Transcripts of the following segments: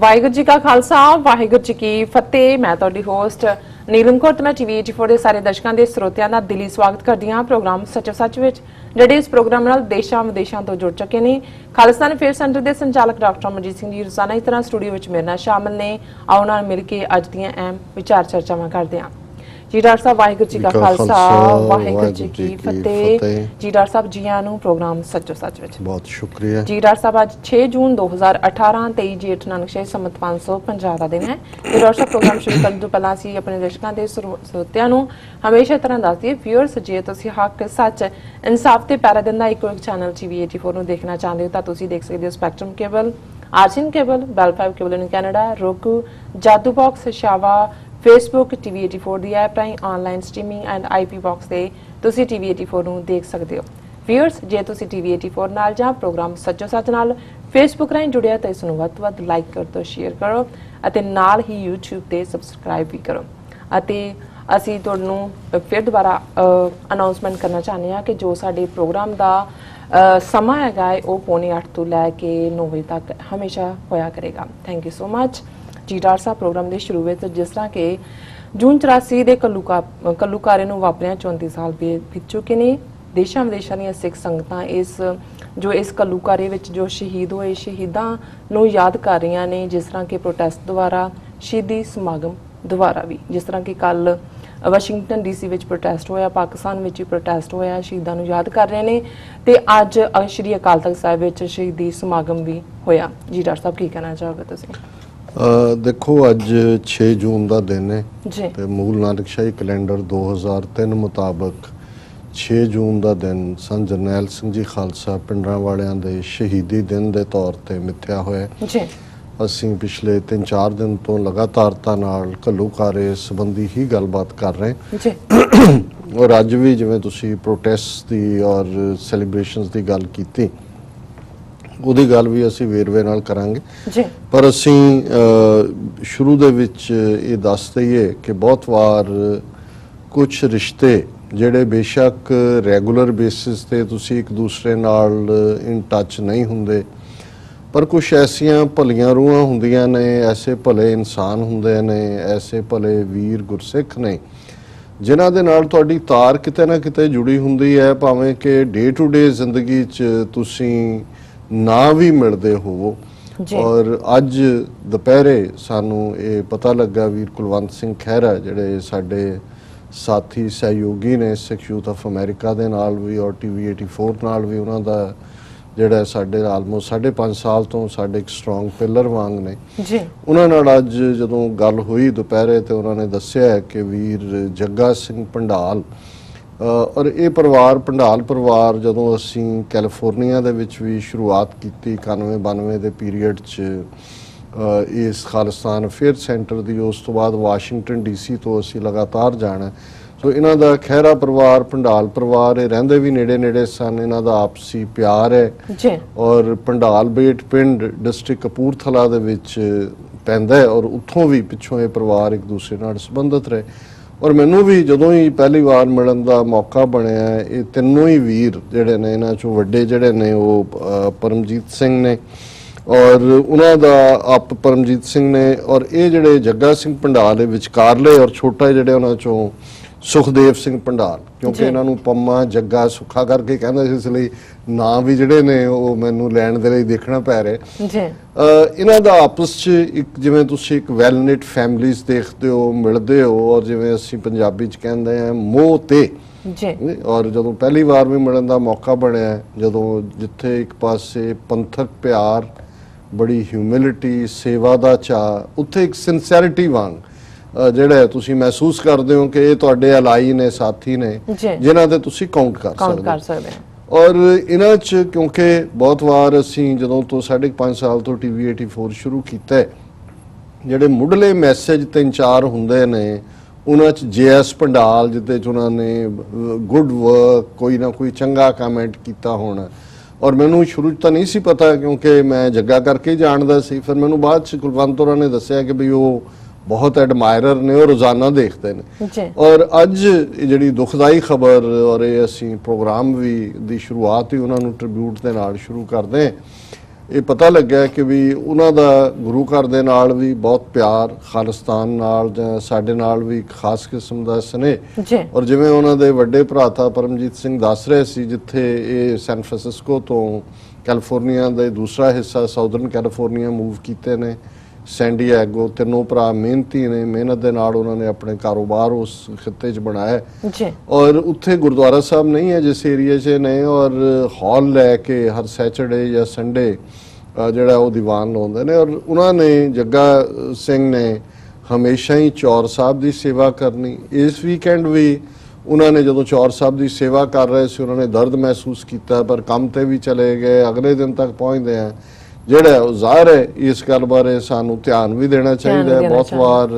ਵਾਹਿਗੁਰੂ ਜੀ ਕਾ ਖਾਲਸਾ ਵਾਹਿਗੁਰੂ ਜੀ ਕੀ ਫਤਿਹ। मैं ਤੁਹਾਡੀ ਹੋਸਟ ਨੀਲਮ ਕੌਰ ਤੇ ਮੈਂ ਟੀਵੀ 84 ਦੇ ਸਾਰੇ ਦਰਸ਼ਕਾਂ ਦੇ ਸਰੋਤਿਆਂ ਦਾ ਦਿਲੀ ਸਵਾਗਤ ਕਰਦੀ ਹਾਂ ਪ੍ਰੋਗਰਾਮ ਸੱਚੋ ਸੱਚ ਵਿੱਚ, ਜਿਹੜੇ ਇਸ ਪ੍ਰੋਗਰਾਮ ਨਾਲ ਦੇਸ਼ਾਂ ਵਿਦੇਸ਼ਾਂ ਤੋਂ ਜੁੜ ਚੁੱਕੇ ਨੇ। ਖਾਲਿਸਤਾਨ ਅਫੇਅਰ ਸੈਂਟਰ ਦੇ ਸੰਚਾਲਕ ਡਾਕਟਰ ਅਮਰਜੀਤ ਸਿੰਘ ਜੀ ਰੋਜ਼ਾਨਾ ਇਸ ਤਰ੍ਹਾਂ ਸਟੂਡੀਓ ਵਿੱਚ ਮੇਰੇ ਨਾਲ ਸ਼ਾਮਲ ਨੇ। ਆਓ ਨਾਲ ਮਿਲ ਕੇ ਅੱਜ ਦੀਆਂ ਅਹਿਮ ਵਿਚਾਰ ਚਰਚਾਵਾਂ ਕਰਦੇ ਹਾਂ। जी डॉक्टर साहब वाहिगुरू जी का खालसा वाहिगुरू जी की फतेह। जी डॉक्टर साहब जी आनू प्रोग्राम सच्चो सच विच बहुत शुक्रिया जी। डॉक्टर साहब आज 6 जून 2018 23 जेठ नानक शाही संमत 550 का दिन है। तो डॉक्टर साहब प्रोग्राम शुरू करने तो पहला ਅਸੀਂ ਆਪਣੇ ਦਰਸ਼ਕਾਂ ਦੇ ਸਰੋਤਿਆਂ ਨੂੰ ਹਮੇਸ਼ਾ ਤਰ੍ਹਾਂ ਦੱਸਦੀ ਵਿਊਅਰਸ, ਜੇ ਤੁਸੀਂ ਹੱਕ ਸੱਚ ਇਨਸਾਫ ਤੇ ਪੈਰਾ ਦਿੰਦਾ ਇੱਕੋ ਇੱਕ ਚੈਨਲ ਟੀਵੀ 84 ਨੂੰ ਦੇਖਣਾ ਚਾਹੁੰਦੇ ਹੋ ਤਾਂ ਤੁਸੀਂ ਦੇਖ ਸਕਦੇ ਹੋ ਸਪੈਕਟਰਮ ਕੇਬਲ, ਆਰਜਨ cable, Bell 5 cable in Canada, roku, Jadoo box, Shaw, Facebook, TV 84 ਦੀ ਐਪ ਰਾਹੀਂ online streaming and IP box ਤੇ ਤੁਸੀਂ ਟੀਵੀ 84 ਨੂੰ ਦੇਖ ਸਕਦੇ ਹੋ। ਵਿਊਅਰਸ, ਜੇ ਤੁਸੀਂ ਟੀਵੀ 84 ਨਾਲ ਜਾਂ ਪ੍ਰੋਗਰਾਮ ਸੱਚੋ ਸੱਚ ਨਾਲ ਫੇਸਬੁੱਕ ਰਾਹੀਂ ਜੁੜਿਆ ਤਾਂ ਇਸ ਨੂੰ ਵੱਧ ਤੋਂ ਵੱਧ ਲਾਈਕ ਕਰ ਦਿਓ, ਸ਼ੇਅਰ ਕਰੋ ਅਤੇ ਨਾਲ ਹੀ YouTube ਤੇ ਸਬਸਕ੍ਰਾਈਬ ਵੀ ਕਰੋ। ਅਤੇ ਅਸੀਂ ਤੁਹਾਨੂੰ ਫਿਰ ਦੁਬਾਰਾ ਅਨਾਉਂਸਮੈਂਟ ਕਰਨਾ ਚਾਹੁੰਦੇ ਹਾਂ ਕਿ ਜੋ ਸਾਡੇ ਪ੍ਰੋਗਰਾਮ ਦਾ ਸਮਾਂ ਹੈਗਾ ਹੈ ਉਹ 7:45 ਤੋਂ ਲੈ ਕੇ 9 ਵਜੇ ਤੱਕ ਹਮੇਸ਼ਾ ਹੋਇਆ ਕਰੇਗਾ। ਥੈਂਕ ਯੂ ਸੋ ਮਚ ਜੀ। ਡਾਕਟਰ ਸਾਹਿਬ ਪ੍ਰੋਗਰਾਮ ਦੇ ਸ਼ੁਰੂ ਵਿੱਚ ਜਿਸ ਤਰ੍ਹਾਂ ਕਿ ਜੂਨ 84 ਦੇ ਕੱਲੂਕਾਰੇ ਨੂੰ ਵਾਪਰਿਆ 34 ਸਾਲ ਬੀਤ ਚੁੱਕੇ ਨੇ। ਦੇਸ਼ਾਂ ਵਿਦੇਸ਼ਾਂ ਦੀਆਂ ਸਿੱਖ ਸੰਗਤਾਂ ਇਸ ਕੱਲੂਕਾਰੇ ਵਿੱਚ ਜੋ ਸ਼ਹੀਦ ਹੋਏ ਸ਼ਹੀਦਾਂ ਨੂੰ ਯਾਦ ਕਰ ਰਹੀਆਂ ਨੇ, ਜਿਸ ਤਰ੍ਹਾਂ ਕਿ ਪ੍ਰੋਟੈਸਟ ਦੁਆਰਾ, ਸ਼ਹੀਦੀ ਸਮਾਗਮ ਦੁਆਰਾ ਵੀ। ਜਿਸ ਤਰ੍ਹਾਂ ਕਿ ਕੱਲ ਵਾਸ਼ਿੰਗਟਨ ਡੀਸੀ ਵਿੱਚ ਪ੍ਰੋਟੈਸਟ ਹੋਇਆ, ਪਾਕਿਸਤਾਨ ਵਿੱਚ ਵੀ ਪ੍ਰੋਟੈਸਟ ਹੋਇਆ, ਸ਼ਹੀਦਾਂ ਨੂੰ ਯਾਦ ਕਰ ਰਹੇ ਨੇ। ਤੇ ਅੱਜ ਸ਼੍ਰੀ ਅਕਾਲ ਤਖਤ ਸਾਹਿਬ ਵਿੱਚ ਸ਼ਹੀਦੀ ਸਮਾਗਮ ਵੀ ਹੋਇਆ। ਜੀ ਡਾਕਟਰ ਸਾਹਿਬ ਕੀ ਕਹਿਣਾ ਚਾਹੋਗੇ ਤੁਸੀਂ? देखो अज 6 जून का दिन है ते मूल नानकशाही कैलेंडर 2003 मुताबक 6 जून का दिन सन जरनैल सिंह जी खालसा पिंडरां वालियां दे शहीदी दिन के तौर पर मिथ्या होया। असीं पिछले 3-4 दिन तो लगातारता नाल घल्लूकारे संबंधी ही गलबात कर रहे और अज भी जिवें तुसीं प्रोटेस्ट की और सैलीब्रेशनस की गल कीती, ਉਹਦੀ ਗੱਲ ਵੀ ਅਸੀਂ ਵੇਰਵੇ ਨਾਲ ਕਰਾਂਗੇ। ਪਰ ਅਸੀਂ ਸ਼ੁਰੂ ਦੇ ਵਿੱਚ ਇਹ ਦੱਸ ਦਈਏ ਕਿ ਬਹੁਤ ਵਾਰ ਕੁਝ ਰਿਸ਼ਤੇ ਜਿਹੜੇ ਬੇਸ਼ੱਕ ਰੈਗੂਲਰ ਬੇਸਿਸ ਤੇ ਤੁਸੀਂ ਇੱਕ ਦੂਸਰੇ ਨਾਲ ਇਨ ਟੱਚ ਨਹੀਂ ਹੁੰਦੇ, ਪਰ ਕੁਝ ਐਸੀਆਂ ਭਲੀਆਂ ਰੂਹਾਂ ਹੁੰਦੀਆਂ ਨੇ, ਐਸੇ ਭਲੇ ਇਨਸਾਨ ਹੁੰਦੇ ਨੇ, ਐਸੇ ਭਲੇ ਵੀਰ ਗੁਰਸਿੱਖ ਨੇ ਜਿਨ੍ਹਾਂ ਦੇ ਨਾਲ ਤੁਹਾਡੀ ਤਾਰ ਕਿਤੇ ਨਾ ਕਿਤੇ ਜੁੜੀ ਹੁੰਦੀ ਹੈ, ਭਾਵੇਂ ਕਿ ਡੇ ਟੂ ਡੇ ਜ਼ਿੰਦਗੀ 'ਚ ਤੁਸੀਂ ਨਾ ਵੀ ਮਿਲਦੇ ਹੋਵੋ। ਔਰ ਅੱਜ ਦੁਪਹਿਰੇ ਸਾਨੂੰ ਇਹ ਪਤਾ ਲੱਗਾ ਵੀਰ ਕੁਲਵੰਤ ਸਿੰਘ ਖਹਿਰਾ ਜਿਹੜੇ ਸਾਡੇ ਸਾਥੀ ਸਹਿਯੋਗੀ ਨੇ ਸਿੱਖ ਯੂਥ ਆਫ ਅਮਰੀਕਾ ਦੇ ਨਾਲ ਵੀ ਔਰ ਟੀਵੀ 84 ਨਾਲ ਵੀ, ਉਹਨਾਂ ਦਾ ਜਿਹੜਾ ਸਾਡੇ ਆਲਮੋਸਟ 5.5 ਸਾਲ ਤੋਂ ਸਾਡੇ ਇੱਕ ਸਟਰੋਂਗ ਪਿਲਰ ਵਾਂਗ ਨੇ, ਉਹਨਾਂ ਨਾਲ ਅੱਜ ਜਦੋਂ ਗੱਲ ਹੋਈ ਦੁਪਹਿਰੇ ਤੇ ਉਹਨਾਂ ਨੇ ਦੱਸਿਆ ਕਿ ਵੀਰ ਜੱਗਾ ਸਿੰਘ ਭੰਡਾਲ ਔਰ ਇਹ ਪਰਿਵਾਰ ਭੰਡਾਲ ਪਰਿਵਾਰ ਜਦੋਂ ਅਸੀਂ ਕੈਲੀਫੋਰਨੀਆ ਦੇ ਵਿੱਚ ਵੀ ਸ਼ੁਰੂਆਤ ਕੀਤੀ 91-92 ਦੇ ਪੀਰੀਅਡ 'ਚ ਇਸ ਖਾਲਿਸਤਾਨ ਅਫੇਅਰ ਸੈਂਟਰ ਦੀ, ਉਸ ਤੋਂ ਬਾਅਦ ਵਾਸ਼ਿੰਗਟਨ ਡੀਸੀ ਤੋਂ ਅਸੀਂ ਲਗਾਤਾਰ ਜਾਣਾ। ਸੋ ਇਹਨਾਂ ਦਾ ਖਹਿਰਾ ਪਰਿਵਾਰ, ਭੰਡਾਲ ਪਰਿਵਾਰ, ਇਹ ਰਹਿੰਦੇ ਵੀ ਨੇੜੇ ਨੇੜੇ ਸਨ। ਇਹਨਾਂ ਦਾ ਆਪਸੀ ਪਿਆਰ ਹੈ ਔਰ ਭੰਡਾਲ ਬੇਟ ਪਿੰਡ ਡਿਸਟ੍ਰਿਕਟ ਕਪੂਰਥਲਾ ਦੇ ਵਿੱਚ ਪੈਂਦਾ ਹੈ ਔਰ ਉੱਥੋਂ ਵੀ ਪਿੱਛੋਂ ਇਹ ਪਰਿਵਾਰ ਇੱਕ ਦੂਸਰੇ ਨਾਲ ਸੰਬੰਧਿਤ ਰਹੇ। ਔਰ ਮੈਨੂੰ ਵੀ ਜਦੋਂ ਹੀ ਪਹਿਲੀ ਵਾਰ ਮਿਲਣ ਦਾ ਮੌਕਾ ਬਣਿਆ, ਇਹ ਤਿੰਨੋਂ ਹੀ ਵੀਰ ਜਿਹੜੇ ਨੇ, ਇਹਨਾਂ 'ਚੋਂ ਵੱਡੇ ਜਿਹੜੇ ਨੇ ਉਹ ਪਰਮਜੀਤ ਸਿੰਘ ਨੇ ਔਰ ਉਹਨਾਂ ਦਾ ਆਪ ਪਰਮਜੀਤ ਸਿੰਘ ਨੇ, ਔਰ ਇਹ ਜਿਹੜੇ ਜੱਗਾ ਸਿੰਘ ਭੰਡਾਲ ਦੇ ਵਿਚਕਾਰਲੇ ਔਰ ਛੋਟਾ ਜਿਹੜੇ ਉਹਨਾਂ 'ਚੋਂ ਸੁਖਦੇਵ ਸਿੰਘ ਭੰਡਾਲ, ਕਿਉਂਕਿ ਇਹਨਾਂ ਨੂੰ ਪੰਮਾ ਜੱਗਾ ਸੁੱਖਾ ਕਰਕੇ ਕਹਿੰਦਾ ਸੀ, ਇਸ ਲਈ ਨਾਂ ਵੀ ਜਿਹੜੇ ਨੇ ਉਹ ਮੈਨੂੰ ਲੈਣ ਦੇ ਲਈ ਦੇਖਣਾ ਪੈ ਰਿਹਾ। ਇਹਨਾਂ ਦਾ ਆਪਸ 'ਚ ਇੱਕ ਜਿਵੇਂ ਤੁਸੀਂ ਇੱਕ ਵੈਲ ਨਿਟ ਫੈਮਲੀਜ਼ ਦੇਖਦੇ ਹੋ, ਮਿਲਦੇ ਹੋ, ਔਰ ਜਿਵੇਂ ਅਸੀਂ ਪੰਜਾਬੀ 'ਚ ਕਹਿੰਦੇ ਹਾਂ ਮੋਹ ਤੇ। ਔਰ ਜਦੋਂ ਪਹਿਲੀ ਵਾਰ ਵੀ ਮਿਲਣ ਦਾ ਮੌਕਾ ਬਣਿਆ, ਜਦੋਂ ਜਿੱਥੇ ਇੱਕ ਪਾਸੇ ਪੰਥਕ ਪਿਆਰ, ਬੜੀ ਹਿਊਮਿਲਿਟੀ, ਸੇਵਾ ਦਾ ਚਾਅ, ਉੱਥੇ ਇੱਕ ਸਿੰਸੈਰਿਟੀ ਵਾਂਗ ਜਿਹੜਾ ਤੁਸੀਂ ਮਹਿਸੂਸ ਕਰਦੇ ਹੋ ਕਿ ਇਹ ਤੁਹਾਡੇ ਅਲਾਈ ਨੇ, ਸਾਥੀ ਨੇ ਜਿਨ੍ਹਾਂ ਤੇ ਤੁਸੀਂ ਕਾਊਂਟ ਕਰ ਸਕਦੇ ਹੋ। ਔਰ ਇਹਨਾਂ 'ਚ ਕਿਉਂਕਿ ਬਹੁਤ ਵਾਰ ਅਸੀਂ ਜਦੋਂ ਤੋਂ 5.5 ਸਾਲ ਤੋਂ ਟੀਵੀ 84 ਸ਼ੁਰੂ ਕੀਤਾ, ਜਿਹੜੇ ਮੁੱਢਲੇ ਮੈਸੇਜ 3-4 ਹੁੰਦੇ ਨੇ, ਉਹਨਾਂ 'ਚ JS ਭੰਡਾਲ ਜਿਹਦੇ 'ਚ ਉਹਨਾਂ ਨੇ ਗੁੱਡ ਵਰਕ, ਕੋਈ ਨਾ ਕੋਈ ਚੰਗਾ ਕਮੈਂਟ ਕੀਤਾ ਹੋਣਾ। ਔਰ ਮੈਨੂੰ ਸ਼ੁਰੂ 'ਚ ਤਾਂ ਨਹੀਂ ਸੀ ਪਤਾ ਕਿਉਂਕਿ ਮੈਂ ਜੱਗਾ ਕਰਕੇ ਜਾਣਦਾ ਸੀ, ਫਿਰ ਮੈਨੂੰ ਬਾਅਦ 'ਚ ਕੁਲਵੰਤ ਹੋਰਾਂ ਨੇ ਦੱਸਿਆ ਕਿ ਵੀ ਉਹ ਬਹੁਤ ਐਡਮਾਇਰਰ ਨੇ, ਉਹ ਰੋਜ਼ਾਨਾ ਦੇਖਦੇ ਨੇ। ਔਰ ਅੱਜ ਜਿਹੜੀ ਦੁਖਦਾਈ ਖਬਰ, ਔਰ ਇਹ ਅਸੀਂ ਪ੍ਰੋਗਰਾਮ ਵੀ ਦੀ ਸ਼ੁਰੂਆਤ ਹੀ ਉਹਨਾਂ ਨੂੰ ਟ੍ਰਿਬਿਊਟ ਦੇ ਨਾਲ ਸ਼ੁਰੂ ਕਰਦੇ ਇਹ ਪਤਾ ਲੱਗਿਆ ਕਿ ਵੀ ਉਹਨਾਂ ਦਾ ਗੁਰੂ ਘਰ ਦੇ ਨਾਲ ਵੀ ਬਹੁਤ ਪਿਆਰ, ਖਾਲਿਸਤਾਨ ਨਾਲ ਜਾਂ ਸਾਡੇ ਨਾਲ ਵੀ ਇੱਕ ਖਾਸ ਕਿਸਮ ਦਾ ਸਨੇਹ। ਔਰ ਜਿਵੇਂ ਉਹਨਾਂ ਦੇ ਵੱਡੇ ਭਰਾਤਾ ਪਰਮਜੀਤ ਸਿੰਘ ਦੱਸ ਰਹੇ ਸੀ, ਜਿੱਥੇ ਇਹ ਸੈਨ ਫਰਾਂਸਿਸਕੋ ਤੋਂ ਕੈਲੀਫੋਰਨੀਆ ਦਾ ਦੂਸਰਾ ਹਿੱਸਾ ਸਾਊਦਰਨ ਕੈਲੀਫੋਰਨੀਆ ਮੂਵ ਕੀਤੇ ਨੇ, ਸੈਂਡੀ ਐਗੋ, ਤਿੰਨੋਂ ਭਰਾ ਮਿਹਨਤੀ ਨੇ, ਮਿਹਨਤ ਦੇ ਨਾਲ ਉਹਨਾਂ ਨੇ ਆਪਣੇ ਕਾਰੋਬਾਰ ਉਸ ਖਿੱਤੇ 'ਚ ਬਣਾਇਆ। ਔਰ ਉੱਥੇ ਗੁਰਦੁਆਰਾ ਸਾਹਿਬ ਨਹੀਂ ਹੈ ਜਿਸ ਏਰੀਏ 'ਚ ਨੇ, ਔਰ ਹਾਲ ਲੈ ਕੇ ਹਰ ਸੈਚਰਡੇ ਜਾਂ ਸੰਡੇ ਜਿਹੜਾ ਉਹ ਦੀਵਾਨ ਲਾਉਂਦੇ ਨੇ। ਔਰ ਉਹਨਾਂ ਨੇ, ਜੱਗਾ ਸਿੰਘ ਨੇ ਹਮੇਸ਼ਾ ਹੀ ਚੌਰ ਸਾਹਿਬ ਦੀ ਸੇਵਾ ਕਰਨੀ। ਇਸ ਵੀਕਐਂਡ ਵੀ ਉਹਨਾਂ ਨੇ ਜਦੋਂ ਚੌਰ ਸਾਹਿਬ ਦੀ ਸੇਵਾ ਕਰ ਰਹੇ ਸੀ, ਉਹਨਾਂ ਨੇ ਦਰਦ ਮਹਿਸੂਸ ਕੀਤਾ, ਪਰ ਕੰਮ ਤੇ ਵੀ ਚਲੇ ਗਏ। ਅਗਲੇ ਦਿਨ ਤੱਕ ਪਹੁੰਚਦੇ ਆ ਜਿਹੜਾ ਉਹ ਜ਼ਾਹਰ ਹੈ ਇਸ ਗੱਲ ਬਾਰੇ ਸਾਨੂੰ ਧਿਆਨ ਵੀ ਦੇਣਾ ਚਾਹੀਦਾ ਹੈ। ਬਹੁਤ ਵਾਰ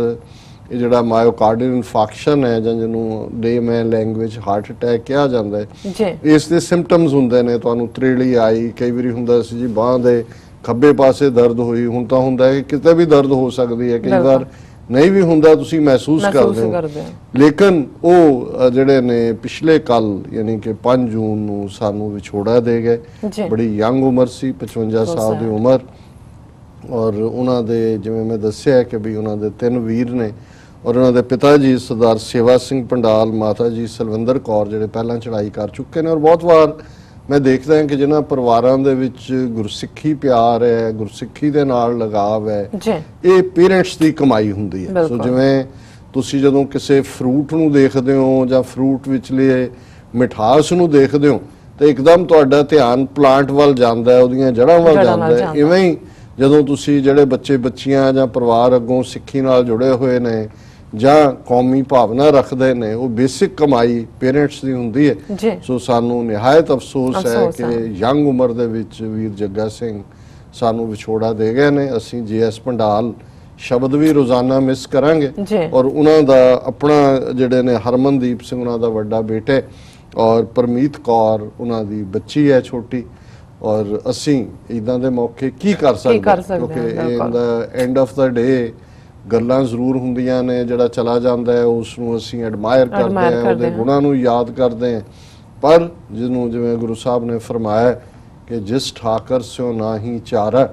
ਇਹ ਜਿਹੜਾ ਮਾਇਓਕਾਰਡੀਅਲ ਇਨਫਾਰਕਸ਼ਨ ਹੈ ਜਾਂ ਜਿਹਨੂੰ ਲੇਮੈਨ ਲੈਂਗੁਏਜ ਹਾਰਟ ਅਟੈਕ ਕਿਹਾ ਜਾਂਦਾ ਹੈ, ਇਸ ਦੇ ਸਿੰਪਟਮਸ ਹੁੰਦੇ ਨੇ। ਤੁਹਾਨੂੰ ਤ੍ਰੇਲੀ ਆਈ, ਕਈ ਵਾਰੀ ਹੁੰਦਾ ਸੀ ਜੀ ਬਾਂਹ ਦੇ ਖੱਬੇ ਪਾਸੇ ਦਰਦ ਹੋਈ, ਹੁਣ ਤਾਂ ਹੁੰਦਾ ਹੈ ਕਿ ਕਿਤੇ ਵੀ ਦਰਦ ਹੋ ਸਕਦੀ ਹੈ, ਕਈ ਵਾਰ ਨਹੀਂ ਵੀ ਹੁੰਦਾ, ਤੁਸੀਂ ਮਹਿਸੂਸ ਕਰਦੇ ਹੋ। ਲੇਕਿਨ ਉਹ ਜਿਹੜੇ ਨੇ ਪਿਛਲੇ ਕੱਲ ਯਾਨੀ ਕਿ 5 ਜੂਨ ਨੂੰ ਸਾਨੂੰ ਵਿਛੋੜਾ ਦੇ ਗਏ। ਬੜੀ ਯੰਗ ਉਮਰ ਸੀ, 55 ਸਾਲ ਦੀ ਉਮਰ। ਔਰ ਉਹਨਾਂ ਦੇ ਜਿਵੇਂ ਮੈਂ ਦੱਸਿਆ ਕਿ ਵੀ ਉਹਨਾਂ ਦੇ 3 ਵੀਰ ਨੇ, ਔਰ ਉਹਨਾਂ ਦੇ ਪਿਤਾ ਜੀ ਸਰਦਾਰ ਸੇਵਾ ਸਿੰਘ ਪੰਡਾਲ, ਮਾਤਾ ਜੀ ਸਲਵਿੰਦਰ ਕੌਰ ਜਿਹੜੇ ਪਹਿਲਾਂ ਚੜ੍ਹਾਈ ਕਰ ਚੁੱਕੇ ਨੇ। ਔਰ ਬਹੁਤ ਵਾਰ ਮੈਂ ਦੇਖਦਾ ਹਾਂ ਕਿ ਜਿਨ੍ਹਾਂ ਪਰਿਵਾਰਾਂ ਦੇ ਵਿੱਚ ਗੁਰਸਿੱਖੀ ਪਿਆਰ ਹੈ, ਗੁਰਸਿੱਖੀ ਦੇ ਨਾਲ ਲਗਾਵ ਹੈ, ਇਹ ਪੇਰੈਂਟਸ ਦੀ ਕਮਾਈ ਹੁੰਦੀ ਹੈ। ਸੋ ਜਿਵੇਂ ਤੁਸੀਂ ਜਦੋਂ ਕਿਸੇ ਫਰੂਟ ਨੂੰ ਦੇਖਦੇ ਹੋ ਜਾਂ ਫਰੂਟ ਵਿਚਲੇ ਮਿਠਾਸ ਨੂੰ ਦੇਖਦੇ ਹੋ ਤਾਂ ਇੱਕਦਮ ਤੁਹਾਡਾ ਧਿਆਨ ਪਲਾਂਟ ਵੱਲ ਜਾਂਦਾ ਹੈ, ਉਹਦੀਆਂ ਜੜ੍ਹਾਂ ਵੱਲ ਜਾਂਦਾ ਹੈ। ਇਵੇਂ ਹੀ ਜਦੋਂ ਤੁਸੀਂ ਜਿਹੜੇ ਬੱਚੇ ਬੱਚੀਆਂ ਜਾਂ ਪਰਿਵਾਰ ਅੱਗੋਂ ਸਿੱਖੀ ਨਾਲ ਜੁੜੇ ਹੋਏ ਨੇ ਜਾਂ ਕੌਮੀ ਭਾਵਨਾ ਰੱਖਦੇ ਨੇ, ਉਹ ਬੇਸਿਕ ਕਮਾਈ ਪੇਰੈਂਟਸ ਦੀ ਹੁੰਦੀ ਹੈ। ਸੋ ਸਾਨੂੰ ਨਿਹਾਇਤ ਅਫਸੋਸ ਹੈ ਕਿ ਯੰਗ ਉਮਰ ਦੇ ਵਿੱਚ ਵੀਰ ਜੱਗਾ ਸਿੰਘ ਸਾਨੂੰ ਵਿਛੋੜਾ ਦੇ ਗਏ ਨੇ। ਅਸੀਂ JS ਪੰਡਾਲ ਸ਼ਬਦ ਵੀ ਰੋਜ਼ਾਨਾ ਮਿਸ ਕਰਾਂਗੇ। ਔਰ ਉਹਨਾਂ ਦਾ ਆਪਣਾ ਜਿਹੜੇ ਨੇ ਹਰਮਨਦੀਪ ਸਿੰਘ ਉਹਨਾਂ ਦਾ ਵੱਡਾ ਬੇਟੇ, ਔਰ ਪਰਮੀਤ ਕੌਰ ਉਹਨਾਂ ਦੀ ਬੱਚੀ ਹੈ ਛੋਟੀ। ਔਰ ਅਸੀਂ ਇਦਾਂ ਦੇ ਮੌਕੇ ਕੀ ਕਰ ਸਕਦੇ, ਕਿਉਂਕਿ ਇਨ ਦਾ ਐਂਡ ਆਫ ਦਾ ਡੇ ਗੱਲਾਂ ਜ਼ਰੂਰ ਹੁੰਦੀਆਂ ਨੇ, ਜਿਹੜਾ ਚਲਾ ਜਾਂਦਾ ਹੈ ਉਸ ਨੂੰ ਅਸੀਂ ਐਡਮਾਇਰ ਕਰਦੇ ਹਾਂ, ਉਹਦੇ ਗੁਣਾਂ ਨੂੰ ਯਾਦ ਕਰਦੇ ਹਾਂ। ਪਰ ਜਿਹਨੂੰ ਜਿਵੇਂ ਗੁਰੂ ਸਾਹਿਬ ਨੇ ਫਰਮਾਇਆ ਕਿ ਜਿਸ ਠਾਕਰ ਸਿਓ ਨਾ ਹੀ ਚਾਰਾ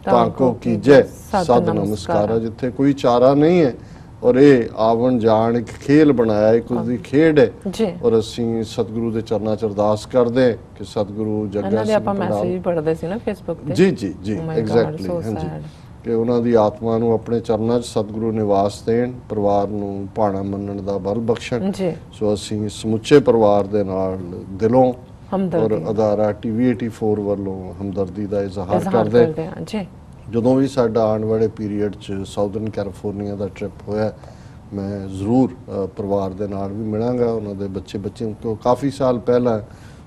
ਤਾਂ ਕੋ ਕੀਜੈ ਸਦ ਨਮਸਕਾਰਾ, ਜਿੱਥੇ ਕੋਈ ਚਾਰਾ ਨਹੀਂ ਹੈ। ਔਰ ਇਹ ਆਵਣ ਜਾਣ ਇੱਕ ਖੇਲ ਬਣਾਇਆ, ਇੱਕ ਉਸਦੀ ਖੇਡ ਹੈ। ਔਰ ਅਸੀਂ ਸਤਿਗੁਰੂ ਦੇ ਚਰਨਾਂ 'ਚ ਅਰਦਾਸ ਕਰਦੇ ਕਿ ਸਤਿਗੁਰੂ ਜੱਗਾ ਸਿੰਘ ਆਪਾਂ ਮੈਸੇਜ ਪੜ੍ਹਦੇ ਸੀ ਨਾ ਫੇਸਬੁੱਕ ਤੇ। ਜੀ ਐਗਜ਼ੈਕਟਲੀ, ਹਾਂਜੀ, ਕਿ ਉਹਨਾਂ ਦੀ ਆਤਮਾ ਨੂੰ ਆਪਣੇ ਚਰਨਾਂ 'ਚ ਸਤਿਗੁਰੂ ਨਿਵਾਸ ਦੇਣ, ਪਰਿਵਾਰ ਨੂੰ ਭਾਣਾ ਮੰਨਣ ਦਾ ਬਲ ਬਖਸ਼ਣ। ਸੋ ਅਸੀਂ ਸਮੁੱਚੇ ਪਰਿਵਾਰ ਦੇ ਨਾਲ ਦਿਲੋਂ ਔਰ ਅਦਾਰਾ TV 84 ਵੱਲੋਂ ਹਮਦਰਦੀ ਦਾ ਇਜ਼ਹਾਰ ਕਰਦੇ ਹਾਂ। ਜਦੋਂ ਵੀ ਸਾਡਾ ਆਉਣ ਵਾਲੇ ਪੀਰੀਅਡ 'ਚ ਸਾਊਦਰਨ ਕੈਲੀਫੋਰਨੀਆ ਦਾ ਟ੍ਰਿਪ ਹੋਇਆ, ਮੈਂ ਜ਼ਰੂਰ ਪਰਿਵਾਰ ਦੇ ਨਾਲ ਵੀ ਮਿਲਾਂਗਾ। ਉਹਨਾਂ ਦੇ ਬੱਚੇ ਕਿਉਂ ਕਾਫੀ ਸਾਲ ਪਹਿਲਾਂ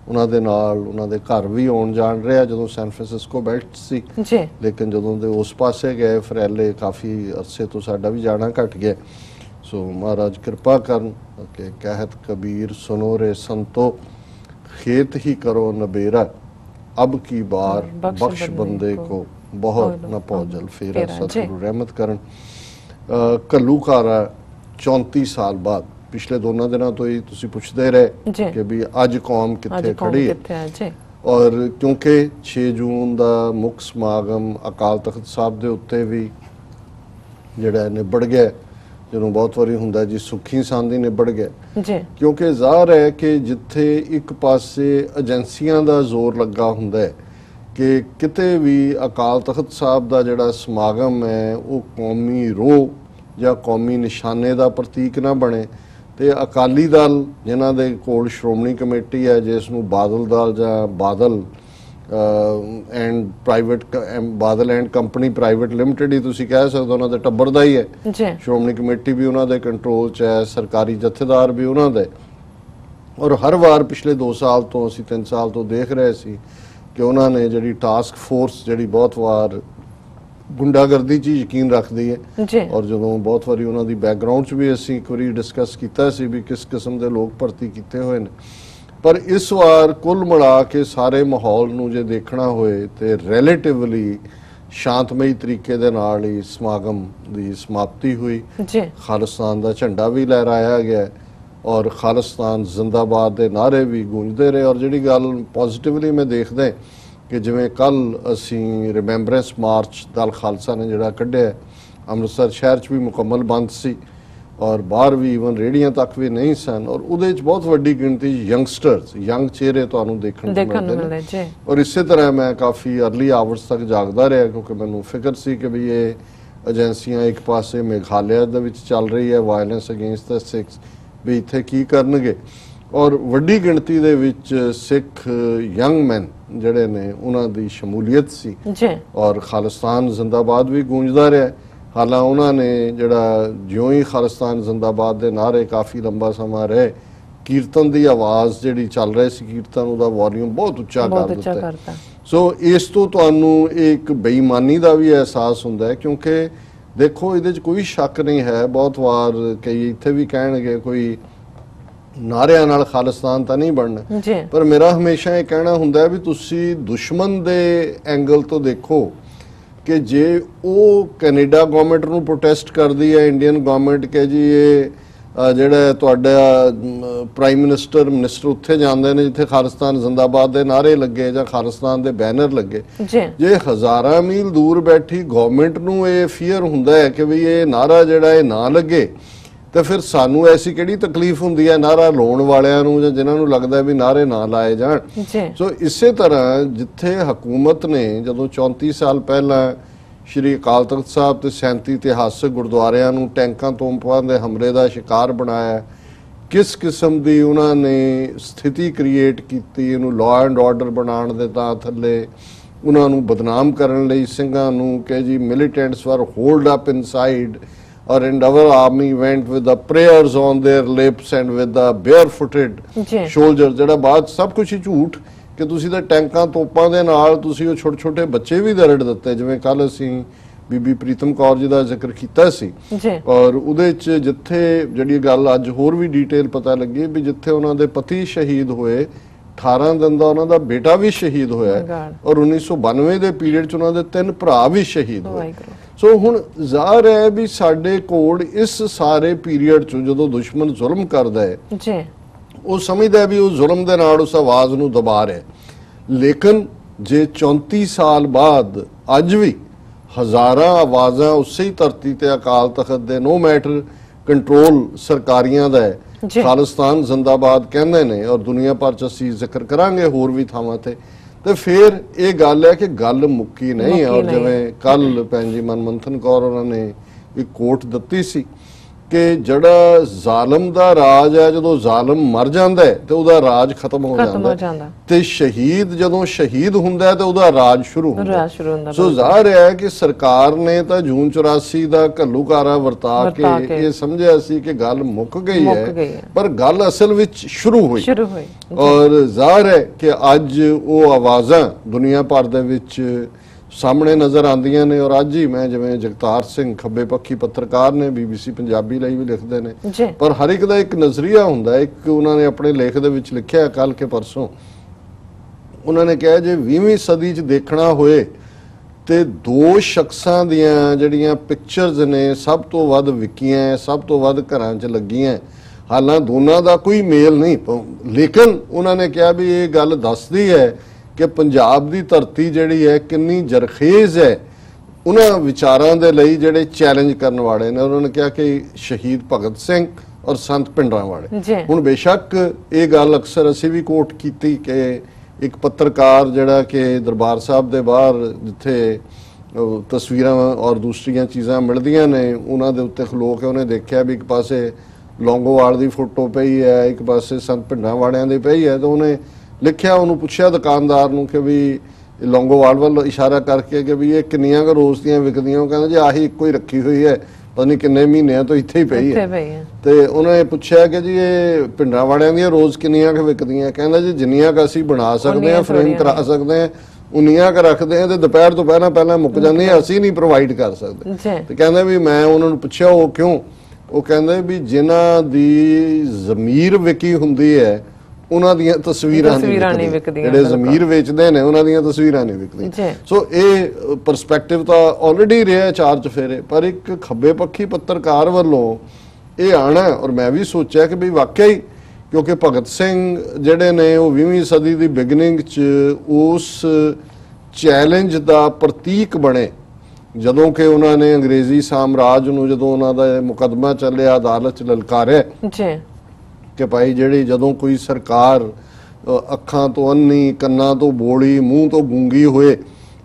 ਉਹਨਾਂ ਦੇ ਨਾਲ ਉਹਨਾਂ ਦੇ ਘਰ ਵੀ ਆਉਣ ਜਾਣ ਰਿਹਾ ਜਦੋਂ ਸੈਨ ਫਰਾਂਸਿਸਕੋ ਬੈਲਟ ਸੀ। ਲੇਕਿਨ ਜਦੋਂ ਦੇ ਉਸ ਪਾਸੇ ਗਏ ਫਰੈਲੇ, ਕਾਫੀ ਅਰਸੇ ਤੋਂ ਸਾਡਾ ਵੀ ਜਾਣਾ ਘਟ ਗਿਆ। ਸੋ ਮਹਾਰਾਜ ਕਿਰਪਾ ਕਰਨ ਕਿ ਕਹਿਤ ਕਬੀਰ ਸੁਨੋ ਰੇ ਸੰਤੋ, ਖੇਤ ਹੀ ਕਰੋ ਨਬੇਰਾ, ਅਬ ਕੀ ਬਾਰ ਬਖਸ਼ ਬੰਦੇ ਕੋ ਬਹੁਤ ਨਾ ਭੌਜਲ ਫੇਰਾ। ਸਤਿਗੁਰੂ ਰਹਿਮਤ ਕਰਨ। ਘੱਲੂਘਾਰਾ 34 ਸਾਲ ਬਾਅਦ, ਪਿਛਲੇ ਦੋਨਾਂ ਦਿਨਾਂ ਤੋਂ ਹੀ ਤੁਸੀਂ ਪੁੱਛਦੇ ਰਹੇ ਕਿ ਵੀ ਅੱਜ ਕੌਮ ਕਿੱਥੇ ਖੜੀ ਹੈ। ਔਰ ਕਿਉਂਕਿ 6 ਜੂਨ ਦਾ ਮੁੱਖ ਸਮਾਗਮ ਅਕਾਲ ਤਖਤ ਸਾਹਿਬ ਦੇ ਉੱਤੇ ਵੀ ਜਿਹੜਾ ਨਿਬੜ ਗਿਆ, ਜਿਹਨੂੰ ਬਹੁਤ ਵਾਰੀ ਹੁੰਦਾ ਜੀ ਸੁੱਖੀ ਸਾਂਦੀ ਨਿਬੜ ਗਿਆ। ਕਿਉਂਕਿ ਜ਼ਾਹਰ ਹੈ ਕਿ ਜਿੱਥੇ ਇੱਕ ਪਾਸੇ ਏਜੰਸੀਆਂ ਦਾ ਜ਼ੋਰ ਲੱਗਾ ਹੁੰਦਾ ਹੈ ਕਿ ਕਿਤੇ ਵੀ ਅਕਾਲ ਤਖਤ ਸਾਹਿਬ ਦਾ ਜਿਹੜਾ ਸਮਾਗਮ ਹੈ ਉਹ ਕੌਮੀ ਰੋਹ ਜਾਂ ਕੌਮੀ ਨਿਸ਼ਾਨੇ ਦਾ ਪ੍ਰਤੀਕ ਨਾ ਬਣੇ, ਤੇ ਅਕਾਲੀ ਦਲ ਜਿਨ੍ਹਾਂ ਦੇ ਕੋਲ ਸ਼੍ਰੋਮਣੀ ਕਮੇਟੀ ਹੈ, ਜਿਸ ਨੂੰ ਬਾਦਲ ਦਲ ਜਾਂ Badal and private Badal and company private limited ਹੀ ਤੁਸੀਂ ਕਹਿ ਸਕਦੇ ਹੋ, ਉਹਨਾਂ ਦੇ ਟੱਬਰ ਦਾ ਹੀ ਹੈ। ਸ਼੍ਰੋਮਣੀ ਕਮੇਟੀ ਵੀ ਉਹਨਾਂ ਦੇ ਕੰਟਰੋਲ 'ਚ ਹੈ, ਸਰਕਾਰੀ ਜਥੇਦਾਰ ਵੀ ਉਹਨਾਂ ਦੇ। ਔਰ ਹਰ ਵਾਰ ਪਿਛਲੇ 2 ਸਾਲ ਤੋਂ, ਅਸੀਂ 3 ਸਾਲ ਤੋਂ ਦੇਖ ਰਹੇ ਸੀ ਕਿ ਉਹਨਾਂ ਨੇ ਜਿਹੜੀ ਟਾਸਕ ਫੋਰਸ ਜਿਹੜੀ ਬਹੁਤ ਵਾਰ ਗੁੰਡਾਗਰਦੀ 'ਚ ਯਕੀਨ ਰੱਖਦੀ ਹੈ। ਔਰ ਜਦੋਂ ਬਹੁਤ ਵਾਰੀ ਉਹਨਾਂ ਦੀ ਬੈਕਗਰਾਉਂਡ 'ਚ ਵੀ ਅਸੀਂ ਇੱਕ ਵਾਰੀ ਡਿਸਕਸ ਕੀਤਾ ਸੀ ਵੀ ਕਿਸ ਕਿਸਮ ਦੇ ਲੋਕ ਭਰਤੀ ਕੀਤੇ ਹੋਏ ਨੇ। ਪਰ ਇਸ ਵਾਰ ਕੁੱਲ ਮਿਲਾ ਕੇ ਸਾਰੇ ਮਾਹੌਲ ਨੂੰ ਜੇ ਦੇਖਣਾ ਹੋਏ ਤੇ ਰਿਲੇਟਿਵਲੀ ਸ਼ਾਂਤਮਈ ਤਰੀਕੇ ਦੇ ਨਾਲ ਹੀ ਸਮਾਗਮ ਦੀ ਸਮਾਪਤੀ ਹੋਈ। ਖਾਲਿਸਤਾਨ ਦਾ ਝੰਡਾ ਵੀ ਲਹਿਰਾਇਆ ਗਿਆ ਔਰ ਖਾਲਿਸਤਾਨ ਜ਼ਿੰਦਾਬਾਦ ਦੇ ਨਾਅਰੇ ਵੀ ਗੂੰਜਦੇ ਰਹੇ। ਔਰ ਜਿਹੜੀ ਗੱਲ ਪੋਜ਼ਿਟਿਵਲੀ ਮੈਂ ਦੇਖਦਾ कि जिवें कल असीं रिमैंबरेंस मार्च दल खालसा ने जिहड़ा कढ़िया अमृतसर शहर च भी मुकम्मल बंद सी और बाहर भी ईवन रेहड़ियां तक भी नहीं सन और उहदे च बहुत वड्डी गिणती यंगस्टर्स यंग चेहरे तुहानूं देखण नूं मिलदे ने और इसे तरह मैं काफ़ी अर्ली आवर्स तक जागदा रहा क्योंकि मैनूं फिक्र सी कि भी ये एजेंसियां एक पासे मेघालय दे विच चल रही है वायलेंस अगेंस्ट द सिक्स भी इत्थे की करनगे और वड्डी गिणती दे विच सिख यंग मैन जिहड़े ने उन्हां दी शमूलीयत सी और खालिस्तान जिंदाबाद भी गूंजदा रहा। हालांकि उन्होंने जिहड़ा ज्यों ही खालिस्तान जिंदाबाद के नारे काफ़ी लंबा समा रहे कीर्तन की आवाज़ जिहड़ी चल रही सी कीर्तन उसका वॉल्यूम बहुत उच्चा कर दिता। सो इस तो तुहानूं एक बेईमानी का भी एहसास हुंदा है क्योंकि देखो इहदे च कोई शक नहीं है बहुत वार कई इत्थे भी कहणगे कोई नारिਆਂ नाल खालिस्तान तो नहीं बनना पर मेरा हमेशा ये कहना हुंदा है भी तुसी दुश्मन दे एंगल तो देखो कि जे वो कैनेडा गवर्नमेंट नूं प्रोटेस्ट करदी है इंडियन गवर्नमेंट के जी ये ਜਿਹੜਾ ਤੁਹਾਡਾ ਪ੍ਰਾਈਮ ਮਿਨਿਸਟਰ ਉੱਥੇ ਜਾਂਦੇ ਨੇ ਜਿੱਥੇ ਖਾਲਿਸਤਾਨ ਜ਼ਿੰਦਾਬਾਦ ਦੇ ਨਾਰੇ ਲੱਗੇ ਜਾਂ ਖਾਲਿਸਤਾਨ ਦੇ ਬੈਨਰ ਲੱਗੇ ਜੇ ਹਜ਼ਾਰਾਂ ਮੀਲ ਦੂਰ ਬੈਠੀ ਗਵਰਨਮੈਂਟ ਨੂੰ ਇਹ ਫੀਅਰ ਹੁੰਦਾ ਹੈ ਕਿ ਵੀ ਇਹ ਨਾਰਾ ਜਿਹੜਾ ਇਹ ਨਾ ਲੱਗੇ ਤੇ ਫਿਰ ਸਾਨੂੰ ਐਸੀ ਕਿਹੜੀ ਤਕਲੀਫ ਹੁੰਦੀ ਹੈ ਨਾਰਾ ਲਾਉਣ ਵਾਲਿਆਂ ਨੂੰ ਜਾਂ ਜਿਨ੍ਹਾਂ ਨੂੰ ਲੱਗਦਾ ਵੀ ਨਾਰੇ ਨਾ ਲਾਏ ਜਾਣ। ਸੋ ਇਸੇ ਤਰ੍ਹਾਂ ਜਿੱਥੇ ਹਕੂਮਤ ਨੇ ਜਦੋਂ 34 ਸਾਲ ਪਹਿਲਾਂ श्री अकाल तख्त साहब ते 37 इतिहासक गुरुद्वारियां नूं टैंकां तोपां दे हमले का शिकार बनाया किस किस्म की उन्होंने स्थिति क्रिएट की इनू लॉ एंड ऑर्डर बनाने दे तां थल्ले उन्होंने बदनाम करने लई सिंघां नूं कि जी मिलिटेंट्स वर होल्ड अप इनसाइड और इन our army went with the prayers on their lips and with the barefooted soldiers जिहड़ा बाद सब कुछ ही झूठ कि तुसी तां टैंकां तोपां दे नाल तुसी वो छोटे छोटे बच्चे भी दरड़ दिते जिवें कल असीं बीबी प्रीतम कौर जी का जिक्र किया सी और उहदे च जिथे जिहड़ी गल अज होर भी डिटेल पता लगी भी जिथे उन्हां दे पति शहीद होए 18 दिन का उन्हां दा बेटा भी शहीद होया और 1992 के पीरियड च उन्हां दे 3 भरा भी शहीद होए। सो हुण ज़ाहिर है भी साडे कोल इस सारे पीरियड च जदों दुश्मन जुल्म करदा है वो समझदा है भी उस जुल्म दे नाल उस आवाज़ नूं दबा रहा लेकिन जे 34 साल बाद अज भी हज़ारां आवाज़ां उसे ही धरती ते Akal Takht they know matter control सरकारियां दा है खालिस्तान जिंदाबाद कहंदे ने और दुनिया भर च असीं जिक्र करांगे होर भी थावां ते फिर ये गल है कि गल मुक्की नहीं है। और जिवें कल भैन जी मनमंथन कौर उन्होंने एक कोट दित्ती सी कि जड़ा जालम दा राज है जो जालम मर जाता है तो उहदा राज खत्म हो जाता है ते शहीद जदों शहीद हुंदा है तो उहदा राज शुरू हुंदा है। सो ज़ाहिर है कि सरकार ने तो जून 84 का घल्लूकारा वरता के ये समझिया सी कि गल मुक गई है पर गल असल विच शुरू हुई और ज़ाहिर है कि अज वो आवाज़ां दुनिया भर दे विच सामने नज़र आंदियां ने और अज ही मैं जिवें जगतार सिंह खब्बे पक्षी पत्रकार ने BBC पंजाबी लई भी लिखते हैं पर हर एक दा एक नज़रिया हुंदा एक उन्होंने अपने लेख दे विच लिखिया कल के परसों उन्होंने कहा जे 20वीं सदी च देखना होए ते दो शख्सां दियां जिहड़ियां पिक्चर्स ने सब तो वध विकियां सब तो वध घरां च लगियां हालांकि दोनों का कोई मेल नहीं लेकिन उन्होंने कहा भी ये गल दसदी है कि पंजाब की धरती जिहड़ी है कितनी जरखेज़ है उन्होंने विचारों के लिए जिहड़े चैलेंज करने वाले ने उन्होंने कहा कि शहीद भगत सिंह और संत भिंडरांवाले हुण बेशक ये गल अक्सर असीं भी कोट की कि एक पत्रकार जिहड़ा कि दरबार साहब के बाहर जिथे तस्वीरां और दूसरिया चीज़ां मिलदियां ने उन्हां दे उत्ते खलो के उन्हें देखा भी एक पासे लौंगोवाल की फोटो पई है एक पासे संत भिंडरांवालियां दी पई है तो उन्हें लिखिया उन्होंने पुछया दुकानदार नूं कि भी लौंगोवाल वाल इशारा करके कि भी ये किन्नियां क रोज़ दियां विकदियां कहंदे जी आही इक्को ही रखी हुई है पता नहीं किन्ने महीने तो इत्थे ही पई है तो उन्होंने पुछया कि जी ये भिंडरांवालियां दियां रोज़ किन्नियां क विकदियां कहंदा जी जिन्नियां क असीं बना सकते हैं फ्रेम करा सकते हैं उन्नियां क रखते हैं तो दोपहर तो पहला मुक जांदी है असीं नहीं प्रोवाइड कर सकते तो कहंदे भी मैं उन्होंने पुछया वो क्यों वो कहंदे भी जिन्हां दी ज़मीर विकी हुंदी है उन्हां दियां तस्वीरां नहीं विकदियां जिहड़े ज़मीर वेचदे ने उन्हां दियां तस्वीरां नहीं विकदियां। सो ये परस्पैक्टिव तो ऑलरेडी रहा चार चफेरे पर एक खब्बे पक्षी पत्रकार वालों ये आना और मैं भी सोचा कि भी वाकई क्योंकि भगत सिंह जिहड़े ने वो 20वीं सदी की बिगनिंग च उस ਚੈਲੰਜ ਦਾ ਪ੍ਰਤੀਕ ਬਣੇ। ਜਦੋਂ ਕਿ ਉਹਨਾਂ ਨੇ ਅੰਗਰੇਜ਼ੀ ਸਾਮਰਾਜ ਨੂੰ, ਜਦੋਂ ਉਹਨਾਂ ਦਾ ਮੁਕੱਦਮਾ ਚੱਲਿਆ, ਅਦਾਲਤ 'ਚ ਲਲਕਾਰਿਆ ਜੀ ਕਿ ਭਾਈ ਜਿਹੜੀ ਜਦੋਂ ਕੋਈ ਸਰਕਾਰ ਅੱਖਾਂ ਤੋਂ ਅੰਨੀ, ਕੰਨਾਂ ਤੋਂ ਬੋਲੀ, ਮੂੰਹ ਤੋਂ ਗੂੰਗੀ ਹੋਏ